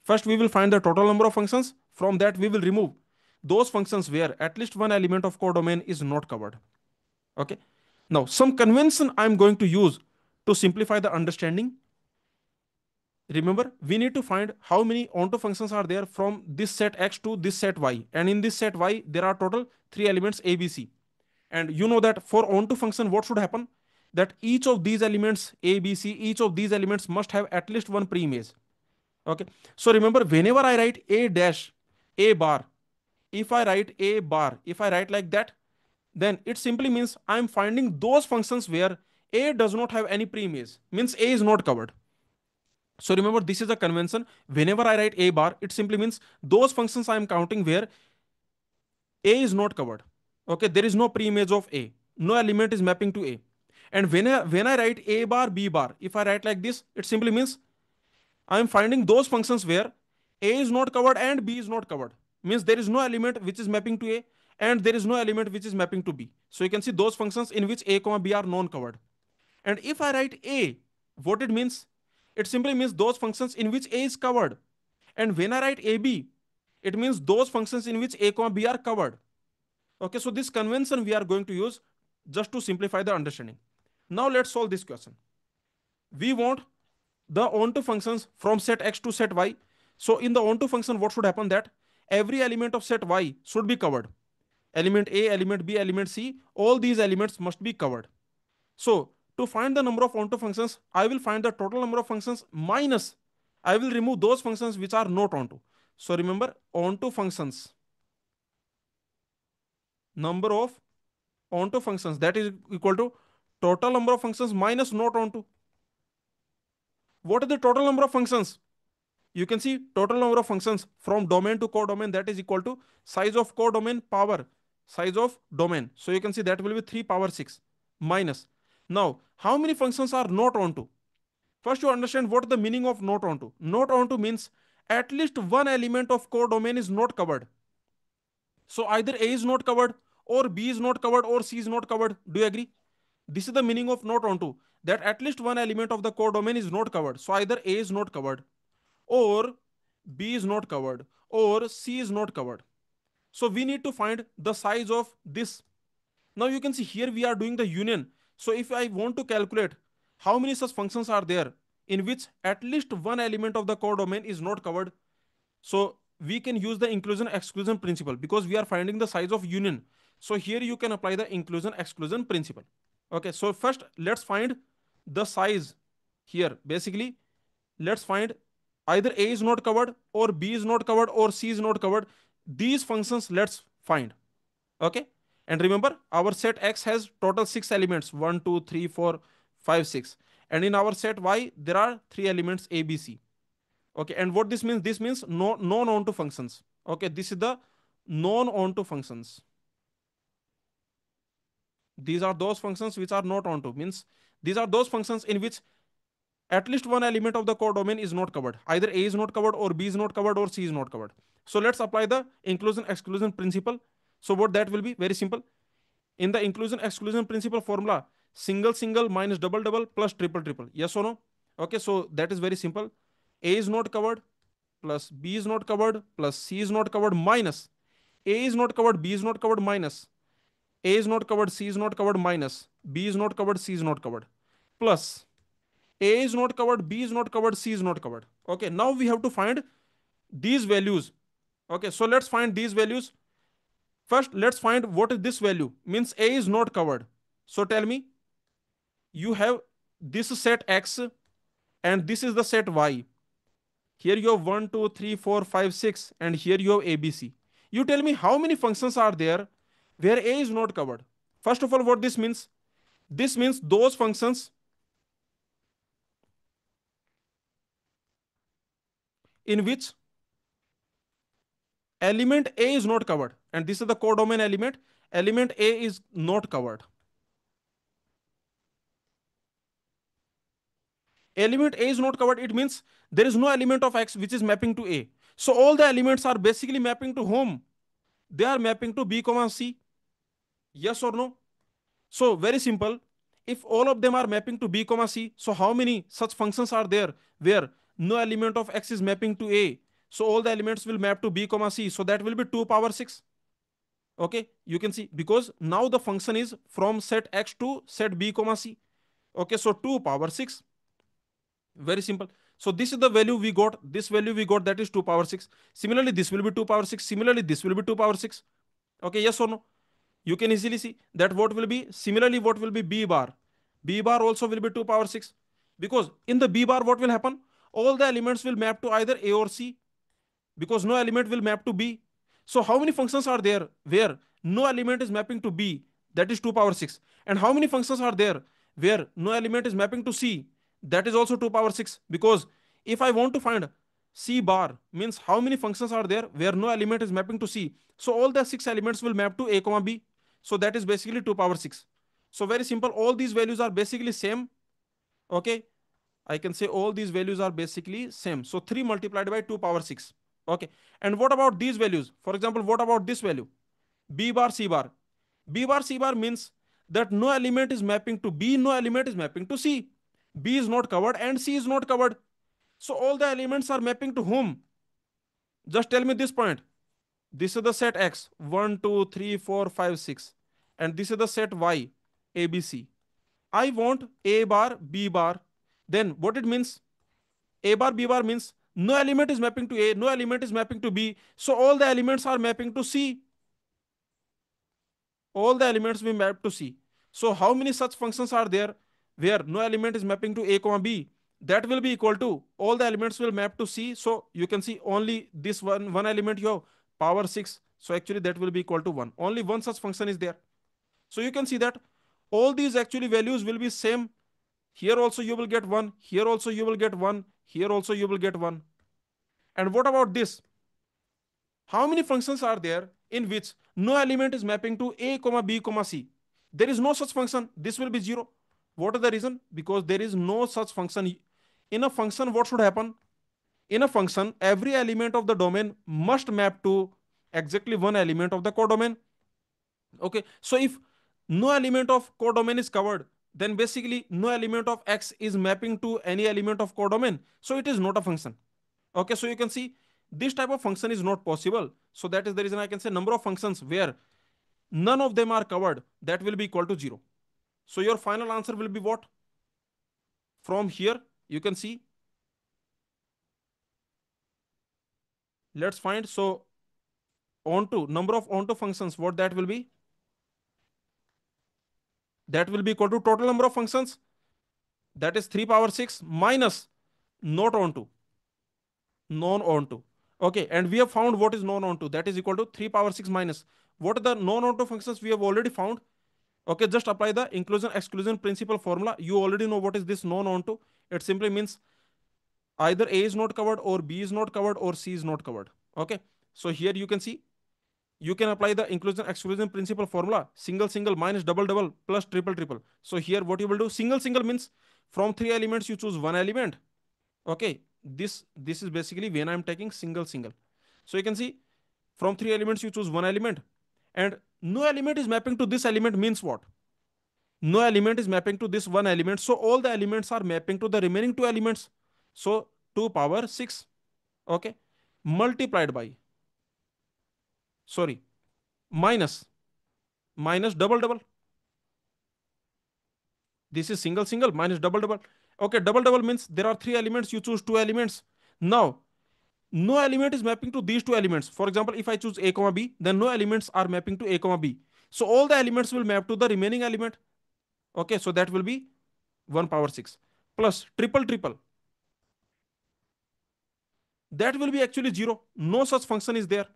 A: First, we will find the total number of functions. From that, we will remove those functions where at least one element of codomain is not covered. Okay. Now, some convention I'm going to use to simplify the understanding. Remember, we need to find how many onto functions are there from this set X to this set Y. And in this set Y, there are total 3 elements A, B, C. And you know that for onto function, what should happen? That each of these elements A, B, C, each of these elements must have at least one preimage. Okay. So remember, whenever I write A dash, A bar, if I write A bar, if I write like that, then it simply means I'm finding those functions where A does not have any preimage, means A is not covered. So remember, this is a convention. Whenever I write A bar, it simply means those functions I am counting where A is not covered. Okay, there is no preimage of A. No element is mapping to A. And when I write A bar, B bar, if I write like this, it simply means I am finding those functions where A is not covered and B is not covered. Means there is no element which is mapping to A and there is no element which is mapping to B. So you can see those functions in which A, B are non-covered. And if I write A, what it means? It simply means those functions in which A is covered. And when I write AB, it means those functions in which A, B are covered. Okay, so this convention we are going to use just to simplify the understanding. Now let's solve this question. We want the onto functions from set X to set Y. So in the onto function, what should happen? That every element of set Y should be covered. Element A, element B, element C, all these elements must be covered. So to find the number of onto functions, I will find the total number of functions minus I will remove those functions which are not onto. So remember, onto functions, number of onto functions, that is equal to total number of functions minus not onto. What is the total number of functions? You can see total number of functions from domain to codomain, that is equal to size of codomain power size of domain. So you can see that will be 3 power 6 minus. Now, how many functions are not onto? First, you understand what the meaning of not onto. Not onto means at least one element of codomain is not covered. So either A is not covered, or B is not covered, or C is not covered. Do you agree? This is the meaning of not onto, that at least one element of the codomain is not covered. So either A is not covered, or B is not covered, or C is not covered. So we need to find the size of this. Now you can see here we are doing the union. So if I want to calculate how many such functions are there in which at least one element of the codomain is not covered, so we can use the inclusion exclusion principle because we are finding the size of union. So here you can apply the inclusion exclusion principle. Okay, so first let's find the size here. Basically, let's find either A is not covered or B is not covered or C is not covered. These functions let's find. Okay. And remember, our set X has total six elements, 1, 2, 3, 4, 5, 6. And in our set Y, there are three elements A, B, C. Okay. And what this means? This means no non-onto functions. Okay. This is the non-onto functions. These are those functions which are not onto, means these are those functions in which at least one element of the codomain is not covered. Either A is not covered or B is not covered or C is not covered. So let's apply the inclusion exclusion principle. So what that will be? Very simple. In the inclusion exclusion principle formula, single single minus double double plus triple triple. Yes or no? Okay, so that is very simple. A is not covered plus B is not covered plus C is not covered minus A is not covered, B is not covered minus A is not covered, C is not covered minus B is not covered, C is not covered plus A is not covered, B is not covered, C is not covered. Okay, now we have to find these values. Okay, so let's find these values. First, let's find what is this value. Means A is not covered. So tell me, you have this set X and this is the set Y. Here you have 1, 2, 3, 4, 5, 6, and here you have ABC. You tell me how many functions are there where A is not covered. First of all, what this means? This means those functions in which element A is not covered. And this is the codomain element. Element A is not covered. Element A is not covered. It means there is no element of X which is mapping to A. So all the elements are basically mapping to whom? They are mapping to B comma C. Yes or no? So very simple. If all of them are mapping to B comma C, so how many such functions are there where no element of X is mapping to A? So all the elements will map to B comma C. So that will be 2 power 6. Okay, you can see because now the function is from set X to set B comma C. Okay, so 2 power 6. Very simple. So this is the value we got. This value we got, that is 2 power 6. Similarly, this will be 2 power 6. Similarly, this will be 2 power 6. Okay, yes or no? You can easily see that what will be, similarly, what will be B bar. B bar also will be 2 power 6. Because in the B bar, what will happen? All the elements will map to either A or C because no element will map to B. So how many functions are there where no element is mapping to B? That is 2 power 6. And how many functions are there where no element is mapping to C? That is also 2 power 6. Because if I want to find C bar, means how many functions are there where no element is mapping to C? So all the 6 elements will map to A comma B. So that is basically 2 power 6. So very simple. All these values are basically same. Okay. I can say all these values are basically same. So 3 multiplied by 2 power 6. Okay. And what about these values? For example, what about this value? B bar, C bar. B bar, C bar means that no element is mapping to B, no element is mapping to C. B is not covered and C is not covered. So all the elements are mapping to whom? Just tell me this point. This is the set X, 1, 2, 3, 4, 5, 6. And this is the set Y, A, B, C. I want A bar, B bar. Then what it means? A bar, B bar means no element is mapping to A, no element is mapping to B. So all the elements are mapping to C. All the elements will map to C. So how many such functions are there where no element is mapping to A comma B? That will be equal to all the elements will map to C. So you can see only this one element you have power 6. So actually that will be equal to 1. Only one such function is there. So you can see that all these actually values will be same. Here also you will get 1. Here also you will get 1. Here also you will get 1. And what about this? How many functions are there in which no element is mapping to A comma B comma C? There is no such function. This will be 0. What is the reason? Because there is no such function. In a function, what should happen? In a function, every element of the domain must map to exactly one element of the codomain. Okay, so if no element of codomain is covered, then basically no element of X is mapping to any element of codomain. So it is not a function. Okay, so you can see this type of function is not possible. So that is the reason I can say number of functions where none of them are covered, that will be equal to 0. So your final answer will be what? From here, you can see. Let's find. So onto number of onto functions, what that will be? That will be equal to total number of functions. That is 3 power 6 minus not onto, non onto. Okay, and we have found what is non onto. That is equal to 3 power 6 minus. What are the non onto functions we have already found? Okay, just apply the inclusion exclusion principle formula. You already know what is this non onto. It simply means either A is not covered, or B is not covered, or C is not covered. Okay, so here you can see, you can apply the inclusion exclusion principle formula: single single minus double double plus triple triple. So here what you will do, single single means from three elements you choose one element. Okay, this is basically when I'm taking single single. So you can see, from three elements you choose one element, and no element is mapping to this element means what? No element is mapping to this one element, so all the elements are mapping to the remaining two elements. So 2 power 6, okay, multiplied by, sorry, minus, minus double double. This is single single minus double double. Okay, double double means there are three elements, you choose two elements. Now no element is mapping to these two elements. For example, if I choose a comma b, then no elements are mapping to a comma b, so all the elements will map to the remaining element. Okay, so that will be 1 power 6 plus triple triple, that will be actually 0. No such function is there.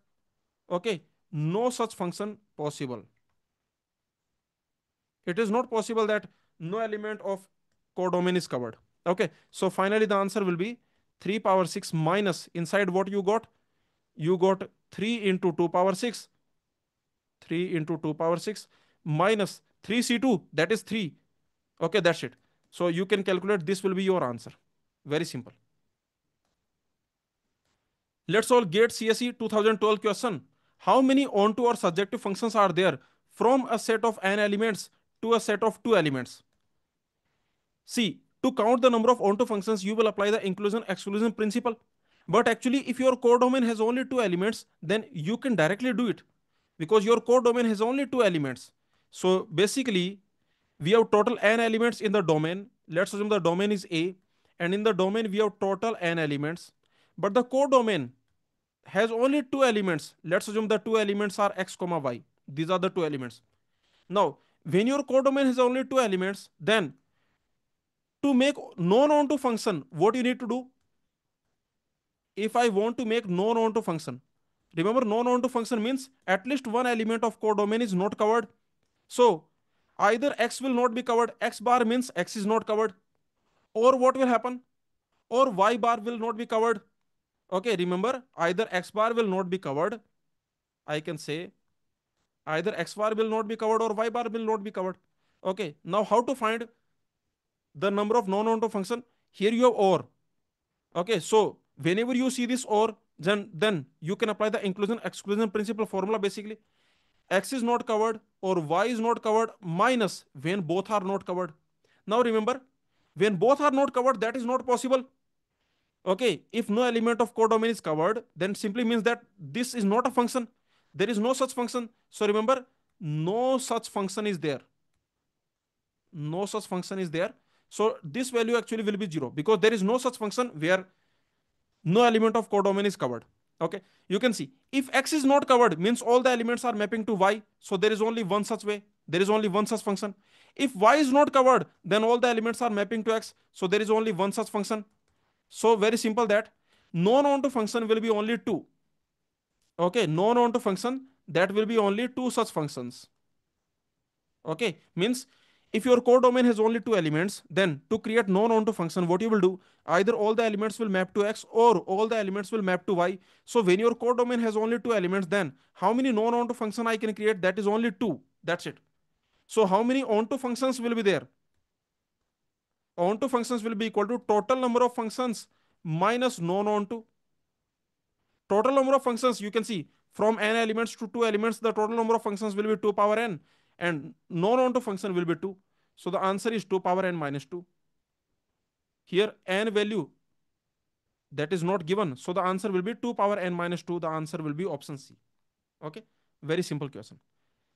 A: Okay, no such function possible. It is not possible that no element of codomain is covered. Okay, so finally the answer will be 3 power 6 minus, inside what you got? You got 3 into 2 power 6, 3 into 2 power 6 minus 3c2, that is 3. Okay, that's it. So you can calculate, this will be your answer. Very simple. Let's all get CSE 2012 question. How many onto or surjective functions are there from a set of n elements to a set of two elements? See, to count the number of onto functions, you will apply the inclusion exclusion principle. But actually, if your codomain has only two elements, then you can directly do it, because your codomain has only two elements. So basically, we have total n elements in the domain. Let's assume the domain is A, and in the domain we have total n elements. But the codomain has only two elements. Let's assume the two elements are x comma y. These are the two elements. Now, when your codomain has only two elements, then to make non onto function, what you need to do? If I want to make non onto function, remember non onto function means at least one element of codomain is not covered. So either x will not be covered, x bar means x is not covered, or what will happen? Or y bar will not be covered. Okay, remember, either x bar will not be covered. I can say either x bar will not be covered or y bar will not be covered. Okay, now how to find the number of non-onto function? Here you have or. Okay, so whenever you see this or, then you can apply the inclusion exclusion principle formula. Basically, x is not covered or y is not covered minus when both are not covered. Now remember, when both are not covered, that is not possible. Okay, if no element of codomain is covered, then simply means that this is not a function. There is no such function. So remember, no such function is there. No such function is there. So this value actually will be 0, because there is no such function where no element of codomain is covered. Okay, you can see, if x is not covered means all the elements are mapping to y, so there is only one such way, there is only one such function. If y is not covered, then all the elements are mapping to x, so there is only one such function. So very simple, that non onto function will be only two. Okay, non onto function, that will be only two such functions. Okay, means if your codomain has only two elements, then to create non onto function, what you will do, either all the elements will map to x or all the elements will map to y. So when your codomain has only two elements, then how many non onto function I can create? That is only two. That's it. So how many onto functions will be there? Onto functions will be equal to total number of functions minus non onto. Total number of functions, you can see, from n elements to two elements, the total number of functions will be 2 power n, and non onto function will be 2. So the answer is 2 power n minus 2. Here n value, that is not given, so the answer will be 2 power n minus 2. The answer will be option C. Okay, very simple question.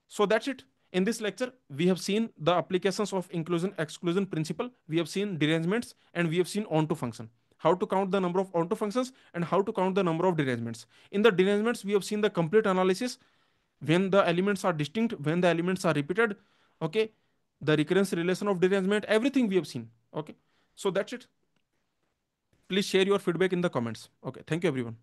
A: So that's it. In this lecture, we have seen the applications of inclusion exclusion principle, we have seen derangements, and we have seen onto function, how to count the number of onto functions and how to count the number of derangements. In the derangements, we have seen the complete analysis, when the elements are distinct, when the elements are repeated. Okay, the recurrence relation of derangement, everything we have seen. Okay, so that's it. Please share your feedback in the comments. Okay, thank you everyone.